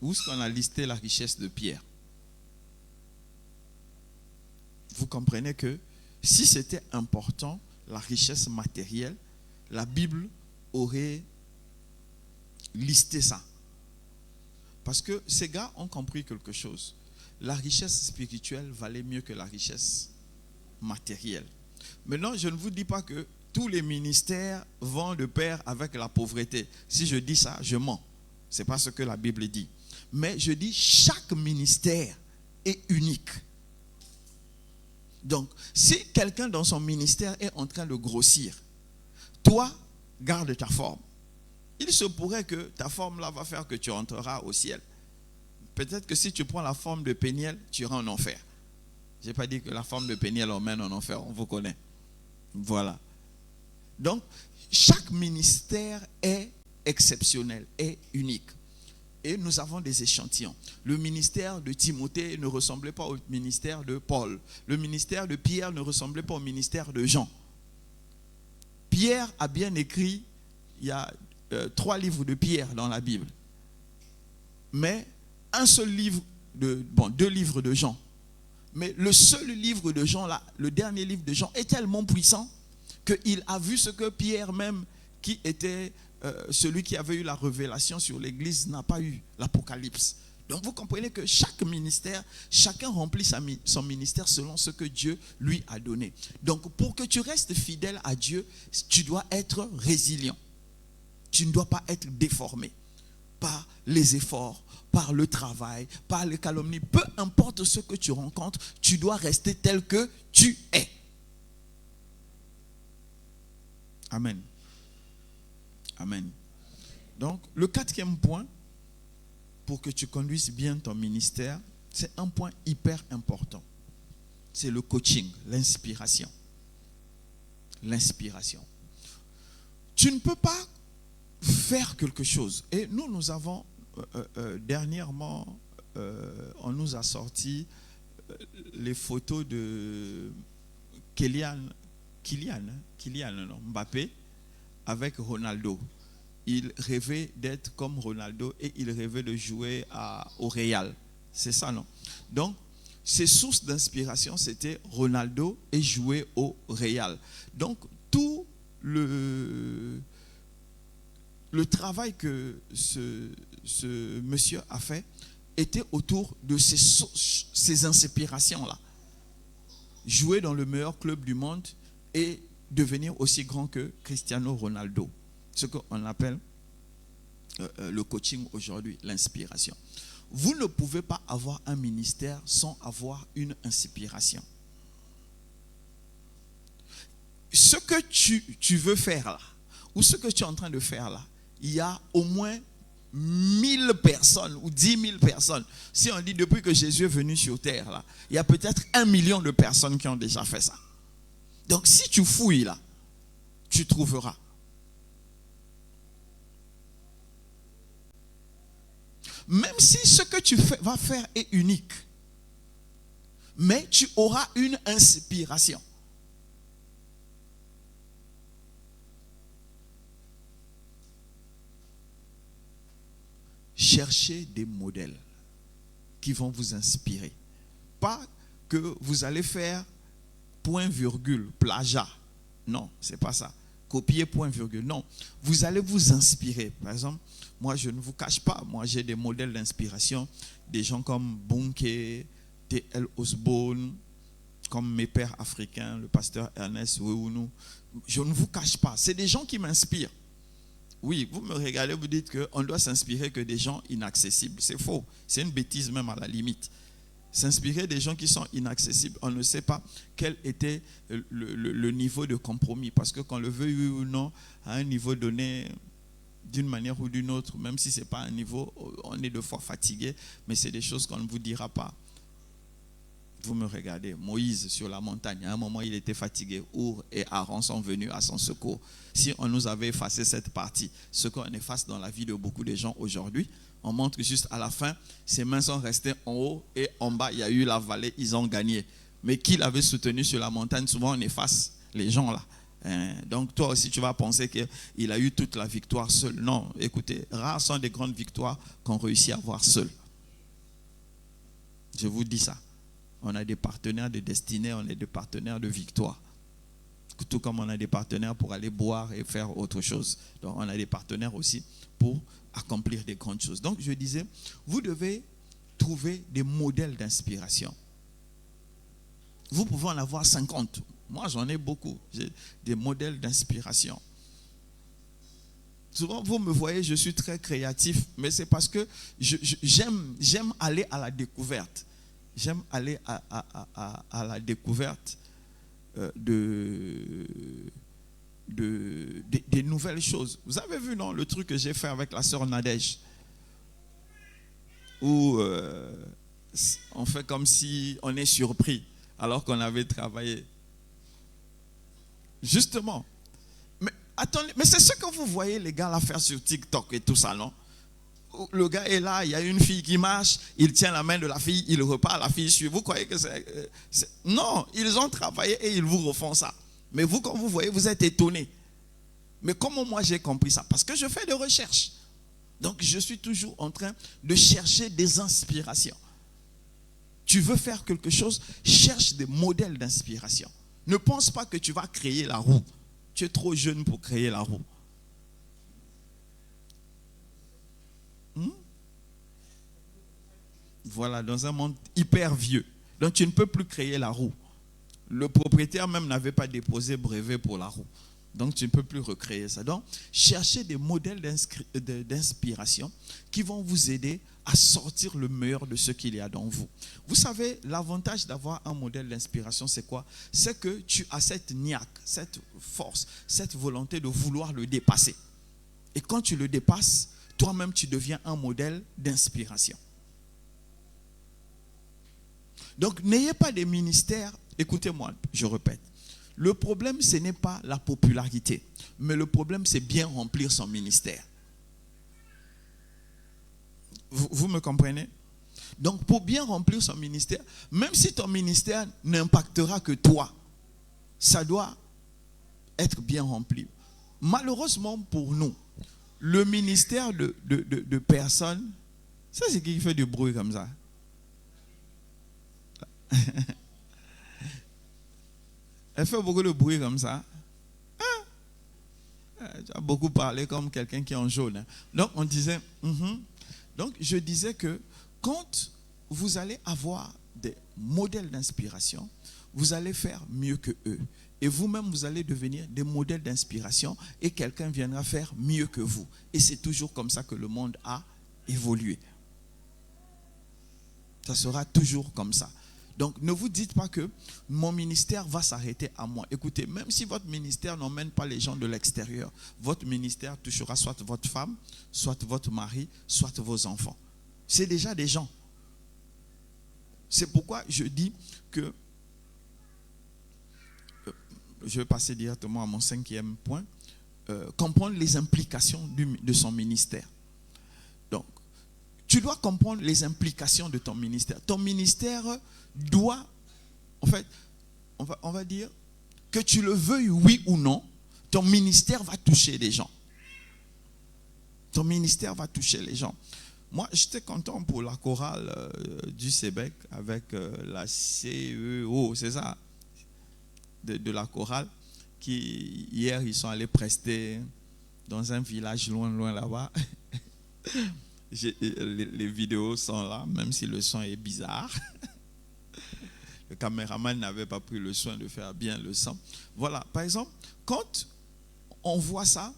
Où est-ce qu'on a listé la richesse de Pierre? Vous comprenez que si c'était important, la richesse matérielle, la Bible aurait listé ça. Parce que ces gars ont compris quelque chose. La richesse spirituelle valait mieux que la richesse matérielle. Maintenant, je ne vous dis pas que tous les ministères vont de pair avec la pauvreté. Si je dis ça, je mens. Ce n'est pas ce que la Bible dit. Mais je dis chaque ministère est unique. Donc, si quelqu'un dans son ministère est en train de grossir, toi, garde ta forme. Il se pourrait que ta forme là va faire que tu entreras au ciel. Peut-être que si tu prends la forme de Péniel, tu iras en enfer. Je n'ai pas dit que la forme de Péniel emmène en enfer, on vous connaît. Voilà. Donc, chaque ministère est exceptionnel, est unique. Et nous avons des échantillons. Le ministère de Timothée ne ressemblait pas au ministère de Paul. Le ministère de Pierre ne ressemblait pas au ministère de Jean. Pierre a bien écrit, il y a 3 livres de Pierre dans la Bible. Mais un seul livre, 2 livres de Jean. Mais le seul livre de Jean, là, le dernier livre de Jean, est tellement puissant qu'il a vu ce que Pierre même, qui était celui qui avait eu la révélation sur l'Église, n'a pas eu, l'Apocalypse. Donc vous comprenez que chaque ministère, chacun remplit son ministère selon ce que Dieu lui a donné. Donc pour que tu restes fidèle à Dieu, tu dois être résilient. Tu ne dois pas être déformé par les efforts, par le travail, par les calomnies. Peu importe ce que tu rencontres, tu dois rester tel que tu es. Amen. Amen. Donc, le 4e point, pour que tu conduises bien ton ministère, c'est un point hyper important. C'est le coaching, l'inspiration. L'inspiration. Tu ne peux pas faire quelque chose. Et nous avons, dernièrement, on nous a sorti les photos de Kylian Mbappé avec Ronaldo. Il rêvait d'être comme Ronaldo et il rêvait de jouer au Real. C'est ça, non? Donc, ses sources d'inspiration, c'était Ronaldo et jouer au Real. Donc, tout le travail que ce monsieur a fait était autour de ces inspirations-là. Jouer dans le meilleur club du monde et devenir aussi grand que Cristiano Ronaldo. Ce qu'on appelle le coaching aujourd'hui, l'inspiration. Vous ne pouvez pas avoir un ministère sans avoir une inspiration. Ce que tu veux faire là, ou ce que tu es en train de faire là, il y a au moins 1000 personnes ou 10 000 personnes. Si on dit depuis que Jésus est venu sur terre là, il y a peut-être 1 million de personnes qui ont déjà fait ça. Donc si tu fouilles là, tu trouveras. Même si ce que tu vas faire est unique, mais tu auras une inspiration. Cherchez des modèles qui vont vous inspirer. Pas que vous allez faire point virgule, plagiat. Non, c'est pas ça. Copier point virgule. Non, vous allez vous inspirer. Par exemple, moi je ne vous cache pas, moi j'ai des modèles d'inspiration, des gens comme Bunke, T.L. Osborne, comme mes pères africains, le pasteur Ernest Wewunu. Je ne vous cache pas, c'est des gens qui m'inspirent. Oui, vous me regardez, vous dites qu'on doit s'inspirer que des gens inaccessibles. C'est faux, c'est une bêtise même à la limite. S'inspirer des gens qui sont inaccessibles, on ne sait pas quel était le niveau de compromis. Parce que qu'on le veuille oui ou non, à un niveau donné, d'une manière ou d'une autre, même si ce n'est pas un niveau, on est deux fois fatigué, mais c'est des choses qu'on ne vous dira pas. Vous me regardez, Moïse sur la montagne, à un moment il était fatigué, Our et Aaron sont venus à son secours. Si on nous avait effacé cette partie, ce qu'on efface dans la vie de beaucoup de gens aujourd'hui, on montre que juste à la fin, ses mains sont restées en haut et en bas, il y a eu la vallée, ils ont gagné. Mais qui l'avait soutenu sur la montagne, souvent on efface les gens là. Donc toi aussi tu vas penser qu'il a eu toute la victoire seul. Non, écoutez, rares sont des grandes victoires qu'on réussit à avoir seul. Je vous dis ça. On a des partenaires de destinée, on a des partenaires de victoire. Tout comme on a des partenaires pour aller boire et faire autre chose. Donc on a des partenaires aussi pour accomplir des grandes choses. Donc je disais, vous devez trouver des modèles d'inspiration. Vous pouvez en avoir 50. Moi, j'en ai beaucoup. J'ai des modèles d'inspiration. Souvent, vous me voyez, je suis très créatif, mais c'est parce que j'aime aller à la découverte. J'aime aller à la découverte des nouvelles choses. Vous avez vu, non, le truc que j'ai fait avec la sœur Nadège, où on fait comme si on est surpris alors qu'on avait travaillé. Justement. Mais attendez, mais c'est ce que vous voyez les gars là faire sur TikTok et tout ça, non? Le gars est là, il y a une fille qui marche, il tient la main de la fille, il repart, la fille suit. Vous croyez que c'est... Non, ils ont travaillé et ils vous refont ça. Mais vous, quand vous voyez, vous êtes étonné. Mais comment moi j'ai compris ça? Parce que je fais des recherches. Donc je suis toujours en train de chercher des inspirations. Tu veux faire quelque chose, cherche des modèles d'inspiration. Ne pense pas que tu vas créer la roue. Tu es trop jeune pour créer la roue. Voilà, dans un monde hyper vieux. Donc tu ne peux plus créer la roue. Le propriétaire même n'avait pas déposé brevet pour la roue. Donc tu ne peux plus recréer ça. Donc cherchez des modèles d'inspiration qui vont vous aider à sortir le meilleur de ce qu'il y a dans vous. Vous savez, l'avantage d'avoir un modèle d'inspiration, c'est quoi? C'est que tu as cette niaque, cette force, cette volonté de vouloir le dépasser. Et quand tu le dépasses, toi-même tu deviens un modèle d'inspiration. Donc n'ayez pas des ministères, écoutez-moi, je répète. Le problème, ce n'est pas la popularité, mais le problème, c'est bien remplir son ministère. Vous me comprenez? Donc, pour bien remplir son ministère, même si ton ministère n'impactera que toi, ça doit être bien rempli. Malheureusement pour nous, le ministère de personnes, ça c'est qui fait du bruit comme ça? Elle fait beaucoup de bruit comme ça. Tu as beaucoup parlé comme quelqu'un qui est en jaune. Donc, on disait... Donc, je disais que quand vous allez avoir des modèles d'inspiration, vous allez faire mieux que eux. Et vous-même, vous allez devenir des modèles d'inspiration et quelqu'un viendra faire mieux que vous. Et c'est toujours comme ça que le monde a évolué. Ça sera toujours comme ça. Donc, ne vous dites pas que mon ministère va s'arrêter à moi. Écoutez, même si votre ministère n'emmène pas les gens de l'extérieur, votre ministère touchera soit votre femme, soit votre mari, soit vos enfants. C'est déjà des gens. C'est pourquoi je dis que, je vais passer directement à mon 5e point, comprendre les implications de son ministère. Donc, tu dois comprendre les implications de ton ministère. Ton ministère doit, en fait, on va dire, que tu le veuilles oui ou non, ton ministère va toucher les gens. Ton ministère va toucher les gens. Moi, j'étais content pour la chorale du Sébec avec la CEO, c'est ça, de la chorale, qui hier, ils sont allés prester dans un village loin là-bas. Les vidéos sont là, même si le son est bizarre. Le caméraman n'avait pas pris le soin de faire bien le son. Voilà, par exemple, quand on voit ça,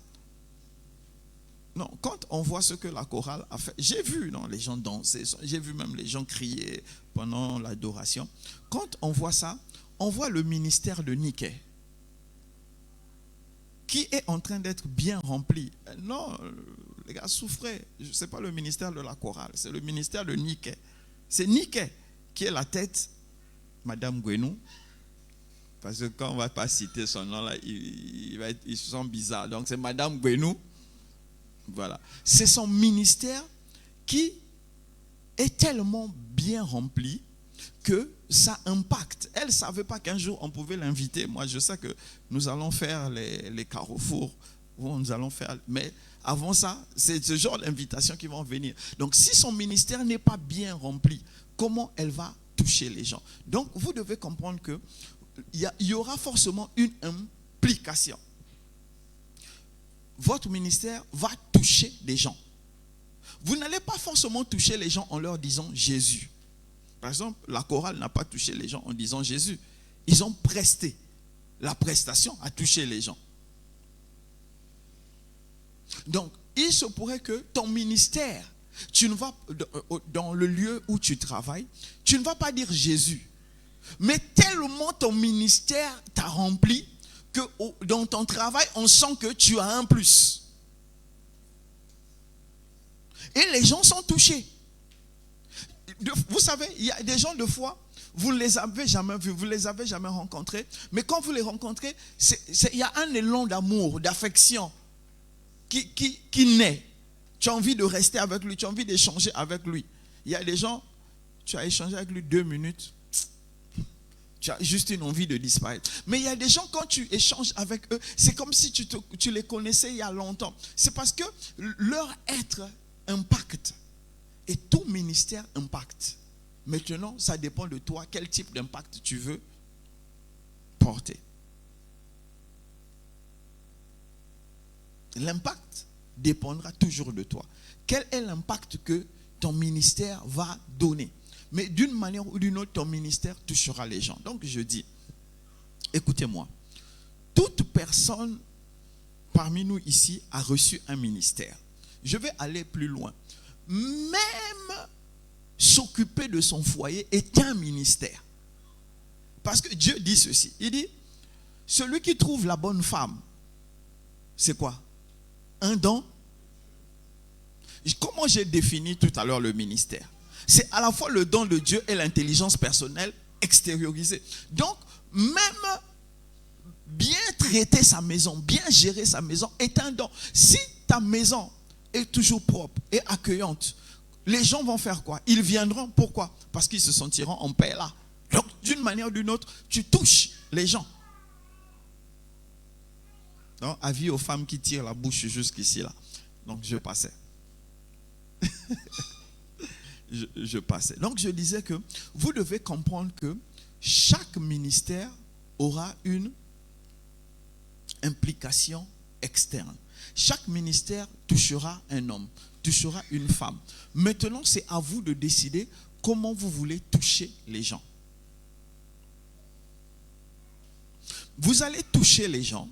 non, quand on voit ce que la chorale a fait, j'ai vu les gens danser, j'ai vu même les gens crier pendant l'adoration. Quand on voit ça, on voit le ministère de Niké qui est en train d'être bien rempli. Non, les gars, souffrez. Ce n'est pas le ministère de la chorale, c'est le ministère de Niké. C'est Niké qui est la tête, Madame Gwenou. Parce que quand on ne va pas citer son nom, là, ils se sent bizarres. Donc c'est Madame Gwenou. Voilà. C'est son ministère qui est tellement bien rempli que ça impacte. Elle ne savait pas qu'un jour on pouvait l'inviter. Moi, je sais que nous allons faire les carrefours. Nous allons faire, mais avant ça, c'est ce genre d'invitation qui vont venir. Donc, si son ministère n'est pas bien rempli, comment elle va toucher les gens? Donc, vous devez comprendre que il y aura forcément une implication. Votre ministère va toucher les gens. Vous n'allez pas forcément toucher les gens en leur disant Jésus. Par exemple, la chorale n'a pas touché les gens en disant Jésus. Ils ont presté. la prestation a touché les gens. Donc, il se pourrait que ton ministère, tu ne vas dans le lieu où tu travailles, tu ne vas pas dire Jésus. Mais tellement ton ministère t'a rempli que dans ton travail, on sent que tu as un plus. Et les gens sont touchés. Vous savez, il y a des gens de foi, vous ne les avez jamais vus, vous ne les avez jamais rencontrés. Mais quand vous les rencontrez, il y a un élan d'amour, d'affection qui naît. Tu as envie de rester avec lui, tu as envie d'échanger avec lui. Il y a des gens, tu as échangé avec lui 2 minutes, tu as juste une envie de disparaître. Mais il y a des gens, quand tu échanges avec eux, c'est comme si tu les connaissais il y a longtemps. C'est parce que leur être impacte. Et tout ministère impacte. Maintenant, ça dépend de toi, quel type d'impact tu veux porter. L'impact dépendra toujours de toi. Quel est l'impact que ton ministère va donner? Mais d'une manière ou d'une autre, ton ministère touchera les gens. Donc je dis, écoutez-moi, toute personne parmi nous ici a reçu un ministère. Je vais aller plus loin. Même s'occuper de son foyer est un ministère. Parce que Dieu dit ceci. Il dit, celui qui trouve la bonne femme, c'est quoi? Un don. Comment j'ai défini tout à l'heure le ministère? C'est à la fois le don de Dieu et l'intelligence personnelle extériorisée. Donc, même bien traiter sa maison, bien gérer sa maison est un don. Si ta maison est toujours propre et accueillante, les gens vont faire quoi? Ils viendront. Pourquoi? Parce qu'ils se sentiront en paix là. Donc, d'une manière ou d'une autre, tu touches les gens. Donc, avis aux femmes qui tirent la bouche jusqu'ici là. Donc, je passais. je passais. Donc, je disais que vous devez comprendre que chaque ministère aura une implication externe. Chaque ministère touchera un homme, touchera une femme. Maintenant, c'est à vous de décider comment vous voulez toucher les gens. Vous allez toucher les gens,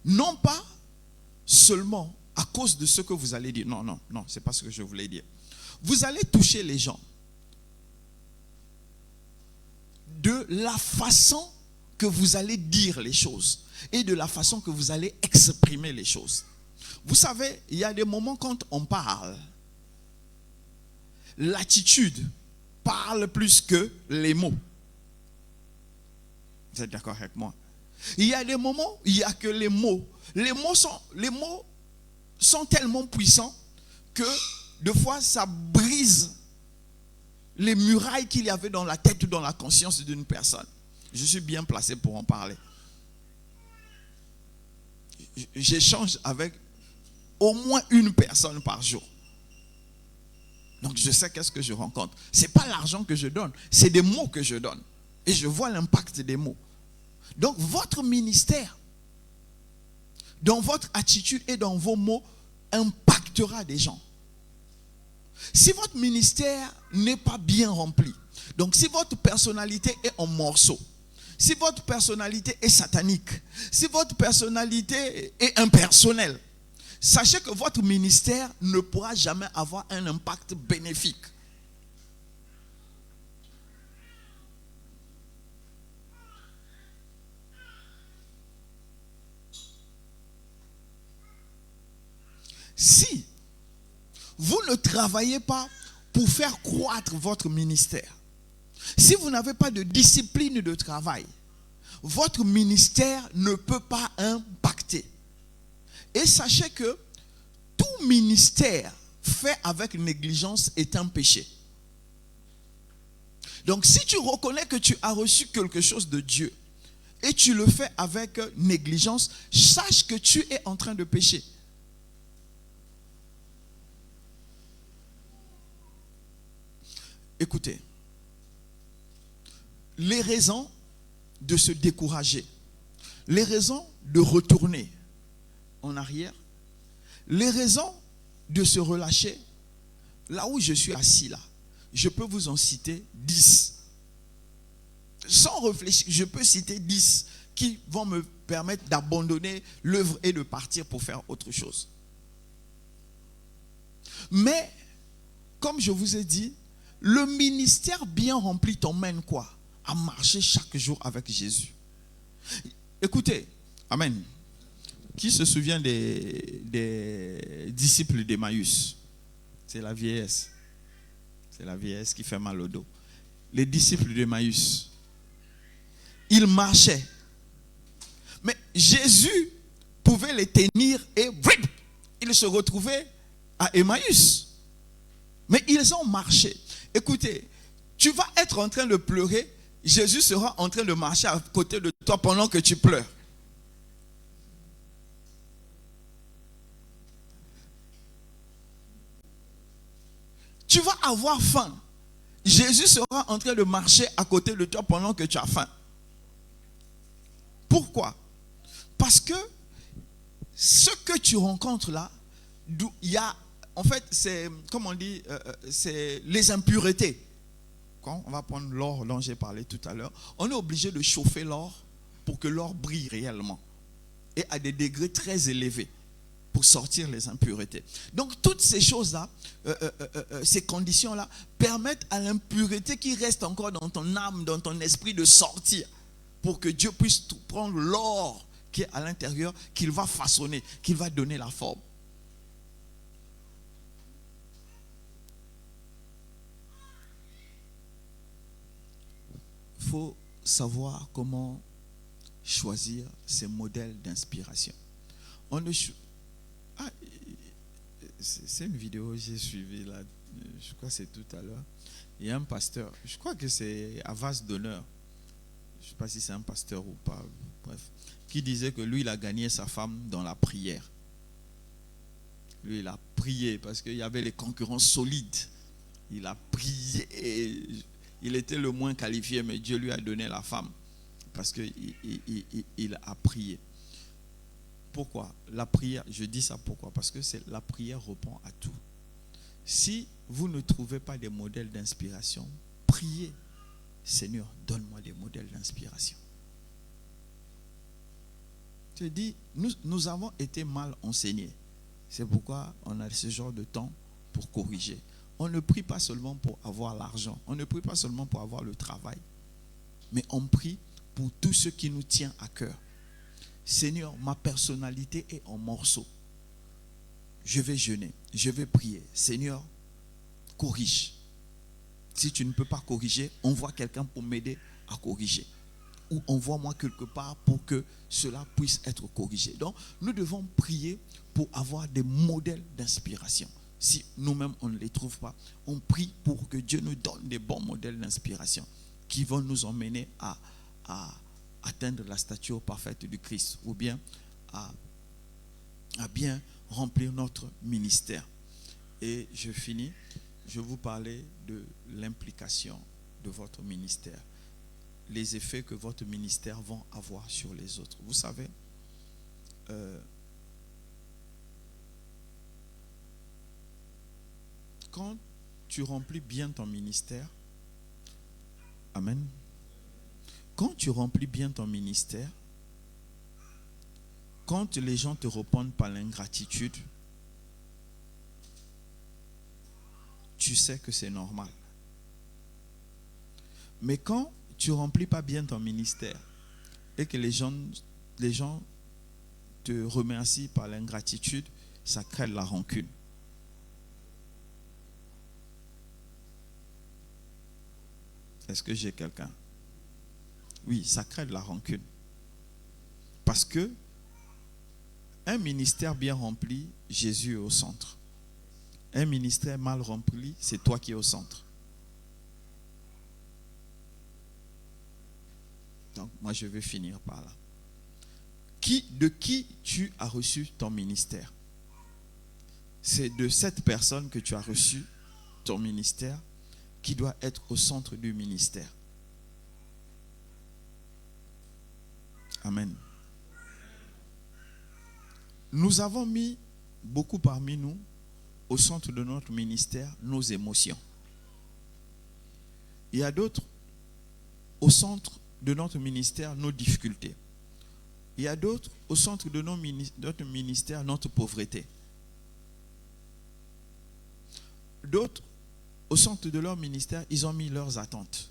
non pas seulement à cause de ce que vous allez dire. Non, c'est pas ce que je voulais dire. Vous allez toucher les gens de la façon que vous allez dire les choses et de la façon que vous allez exprimer les choses. Vous savez, il y a des moments quand on parle, l'attitude parle plus que les mots. Vous êtes d'accord avec moi? Il y a des moments où il n'y a que les mots. Les mots sont tellement puissants que des fois ça brise les murailles qu'il y avait dans la tête ou dans la conscience d'une personne. Je suis bien placé pour en parler. J'échange avec au moins une personne par jour. Donc je sais qu'est-ce que je rencontre. Ce n'est pas l'argent que je donne, c'est des mots que je donne. Et je vois l'impact des mots. Donc votre ministère, dans votre attitude et dans vos mots, impactera des gens. Si votre ministère n'est pas bien rempli, donc si votre personnalité est en morceaux, si votre personnalité est satanique, si votre personnalité est impersonnelle, sachez que votre ministère ne pourra jamais avoir un impact bénéfique. Si vous ne travaillez pas pour faire croître votre ministère, si vous n'avez pas de discipline de travail, votre ministère ne peut pas impacter. Et sachez que tout ministère fait avec négligence est un péché. Donc si tu reconnais que tu as reçu quelque chose de Dieu et tu le fais avec négligence, sache que tu es en train de pécher. Écoutez, les raisons de se décourager, les raisons de retourner en arrière, les raisons de se relâcher, là où je suis assis là, je peux vous en citer 10. Sans réfléchir, je peux citer 10 qui vont me permettre d'abandonner l'œuvre et de partir pour faire autre chose. Mais, comme je vous ai dit, le ministère bien rempli t'emmène quoi? À marcher chaque jour avec Jésus. Écoutez, amen. Qui se souvient des disciples d'Emmaüs? C'est la vieillesse. C'est la vieillesse qui fait mal au dos. Les disciples d'Emmaüs, ils marchaient. Mais Jésus pouvait les tenir et ils se retrouvaient à Emmaüs. Mais ils ont marché. Écoutez, tu vas être en train de pleurer, Jésus sera en train de marcher à côté de toi pendant que tu pleures. Tu vas avoir faim. Jésus sera en train de marcher à côté de toi pendant que tu as faim. Pourquoi? Parce que ce que tu rencontres là, il y a, en fait, c'est, comme on dit, c'est les impuretés. Quand on va prendre l'or dont j'ai parlé tout à l'heure, on est obligé de chauffer l'or pour que l'or brille réellement. Et à des degrés très élevés pour sortir les impuretés. Donc toutes ces choses-là, ces conditions-là, permettent à l'impureté qui reste encore dans ton âme, dans ton esprit de sortir. Pour que Dieu puisse prendre l'or qui est à l'intérieur, qu'il va façonner, qu'il va donner la forme. Il faut savoir comment choisir ces modèles d'inspiration. C'est une vidéo que j'ai suivie là, je crois que c'est tout à l'heure. Il y a un pasteur, je crois que c'est à vase d'honneur, je ne sais pas si c'est un pasteur ou pas, bref, qui disait que lui, il a gagné sa femme dans la prière. Lui, il a prié parce qu'il y avait les concurrents solides. Il a prié. Il était le moins qualifié, mais Dieu lui a donné la femme parce qu'il a prié. Pourquoi? La prière, je dis ça pourquoi? Parce que la prière répond à tout. Si vous ne trouvez pas des modèles d'inspiration, priez. Seigneur, donne-moi des modèles d'inspiration. Je dis, nous avons été mal enseignés. C'est pourquoi on a ce genre de temps pour corriger. On ne prie pas seulement pour avoir l'argent. On ne prie pas seulement pour avoir le travail. Mais on prie pour tout ce qui nous tient à cœur. Seigneur, ma personnalité est en morceaux. Je vais jeûner, je vais prier. Seigneur, corrige. Si tu ne peux pas corriger, envoie quelqu'un pour m'aider à corriger. Ou envoie-moi quelque part pour que cela puisse être corrigé. Donc, nous devons prier pour avoir des modèles d'inspiration. Si nous-mêmes, on ne les trouve pas, on prie pour que Dieu nous donne des bons modèles d'inspiration qui vont nous emmener à atteindre la stature parfaite du Christ ou bien à bien remplir notre ministère. Et je finis, je vous parlais de l'implication de votre ministère, les effets que votre ministère va avoir sur les autres. Vous savez, quand tu remplis bien ton ministère, amen. Quand tu remplis bien ton ministère, quand les gens te répondent par l'ingratitude, tu sais que c'est normal. Mais quand tu ne remplis pas bien ton ministère et que les gens te remercient par l'ingratitude, ça crée de la rancune. Est-ce que j'ai quelqu'un? Oui, ça crée de la rancune. Parce que un ministère bien rempli, Jésus est au centre. Un ministère mal rempli, c'est toi qui es au centre. Donc, moi, je vais finir par là. De qui tu as reçu ton ministère? C'est de cette personne que tu as reçu ton ministère qui doit être au centre du ministère. Amen. Nous avons mis beaucoup parmi nous au centre de notre ministère nos émotions. Il y a d'autres au centre de notre ministère nos difficultés. Il y a d'autres au centre de notre ministère, notre pauvreté. D'autres, au centre de leur ministère, ils ont mis leurs attentes.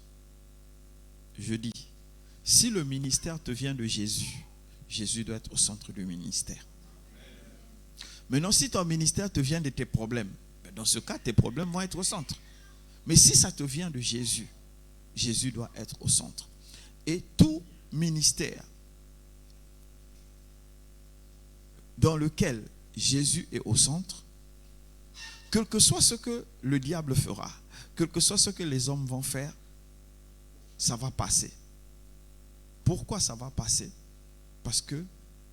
Je dis, si le ministère te vient de Jésus, Jésus doit être au centre du ministère. Maintenant, si ton ministère te vient de tes problèmes, dans ce cas, tes problèmes vont être au centre. Mais si ça te vient de Jésus, Jésus doit être au centre. Et tout ministère dans lequel Jésus est au centre, quel que soit ce que le diable fera, quel que soit ce que les hommes vont faire, ça va passer. Pourquoi ça va passer? Parce que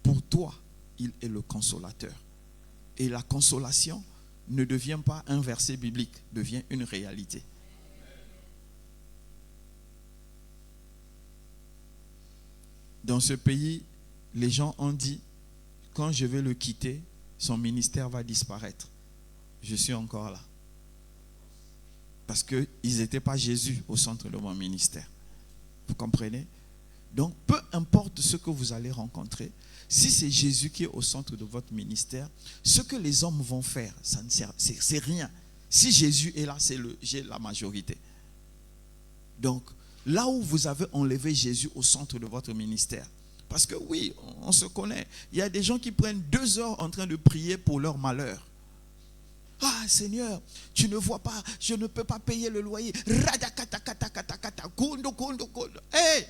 pour toi, il est le consolateur. Et la consolation ne devient pas un verset biblique, devient une réalité. Dans ce pays, les gens ont dit, quand je vais le quitter, son ministère va disparaître. Je suis encore là. Parce qu'ils n'étaient pas Jésus au centre de mon ministère. Vous comprenez? Donc, peu importe ce que vous allez rencontrer, si c'est Jésus qui est au centre de votre ministère, ce que les hommes vont faire, ça ne sert, c'est rien. Si Jésus est là, j'ai la majorité. Donc, là où vous avez enlevé Jésus au centre de votre ministère, parce que oui, on se connaît, il y a des gens qui prennent 2 heures en train de prier pour leur malheur. Ah Seigneur, tu ne vois pas, je ne peux pas payer le loyer. Hey!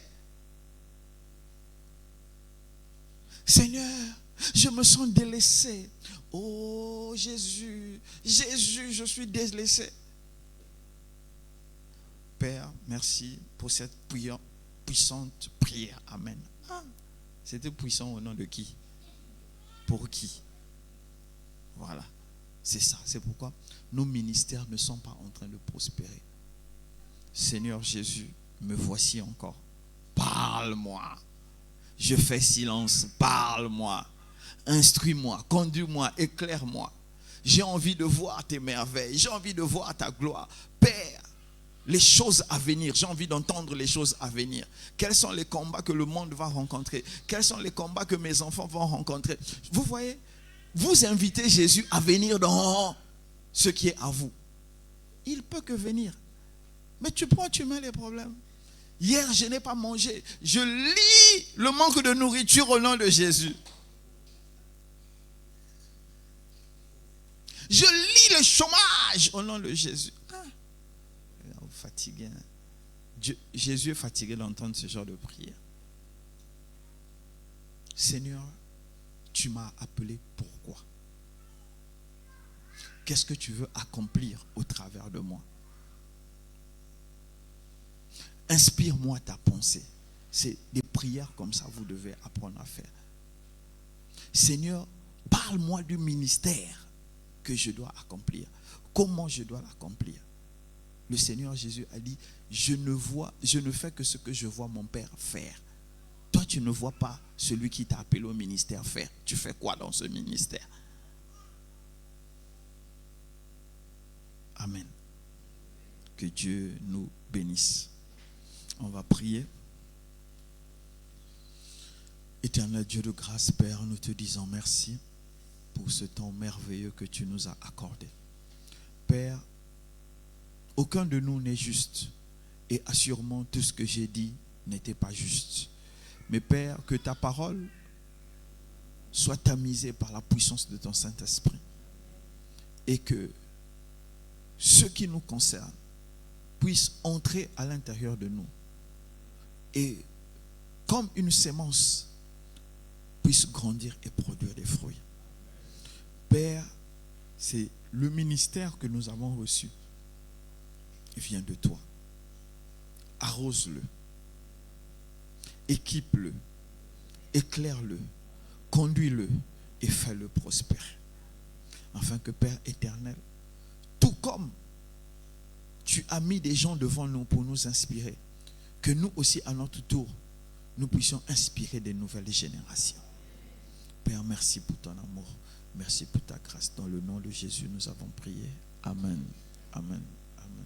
Seigneur, je me sens délaissé. Oh Jésus, Jésus, je suis délaissé. Père, merci pour cette puissante prière. Amen. Ah, c'était puissant au nom de qui? Pour qui? Voilà. C'est ça. C'est pourquoi nos ministères ne sont pas en train de prospérer. Seigneur Jésus, me voici encore. Parle-moi. Je fais silence. Parle-moi. Instruis-moi. Conduis-moi. Éclaire-moi. J'ai envie de voir tes merveilles. J'ai envie de voir ta gloire. Père, les choses à venir. J'ai envie d'entendre les choses à venir. Quels sont les combats que le monde va rencontrer? Quels sont les combats que mes enfants vont rencontrer? Vous voyez, vous invitez Jésus à venir dans ce qui est à vous. Il peut que venir. Mais tu prends, tu mets les problèmes. Hier, je n'ai pas mangé. Je lis le manque de nourriture au nom de Jésus. Je lis le chômage au nom de Jésus. Fatigué. Jésus est fatigué d'entendre ce genre de prière. Seigneur, tu m'as appelé pourquoi? Qu'est-ce que tu veux accomplir au travers de moi? Inspire-moi ta pensée. C'est des prières comme ça vous devez apprendre à faire. Seigneur, parle-moi du ministère que je dois accomplir. Comment je dois l'accomplir? Le Seigneur Jésus a dit, je ne fais que ce que je vois mon Père faire. Toi, tu ne vois pas celui qui t'a appelé au ministère faire. Tu fais quoi dans ce ministère? Amen. Que Dieu nous bénisse. On va prier. Éternel Dieu de grâce, Père, nous te disons merci pour ce temps merveilleux que tu nous as accordé. Père, aucun de nous n'est juste. Et assurément, tout ce que j'ai dit n'était pas juste. Mais Père, que ta parole soit tamisée par la puissance de ton Saint-Esprit. Et que ce qui nous concerne puisse entrer à l'intérieur de nous. Et comme une sémence, puisse grandir et produire des fruits. Père, c'est le ministère que nous avons reçu. Il vient de toi. Arrose-le. Équipe-le. Éclaire-le. Conduis-le et fais-le prospérer. Afin que Père éternel, tout comme tu as mis des gens devant nous pour nous inspirer, que nous aussi à notre tour, nous puissions inspirer des nouvelles générations. Père, merci pour ton amour. Merci pour ta grâce. Dans le nom de Jésus, nous avons prié. Amen. Amen. Amen.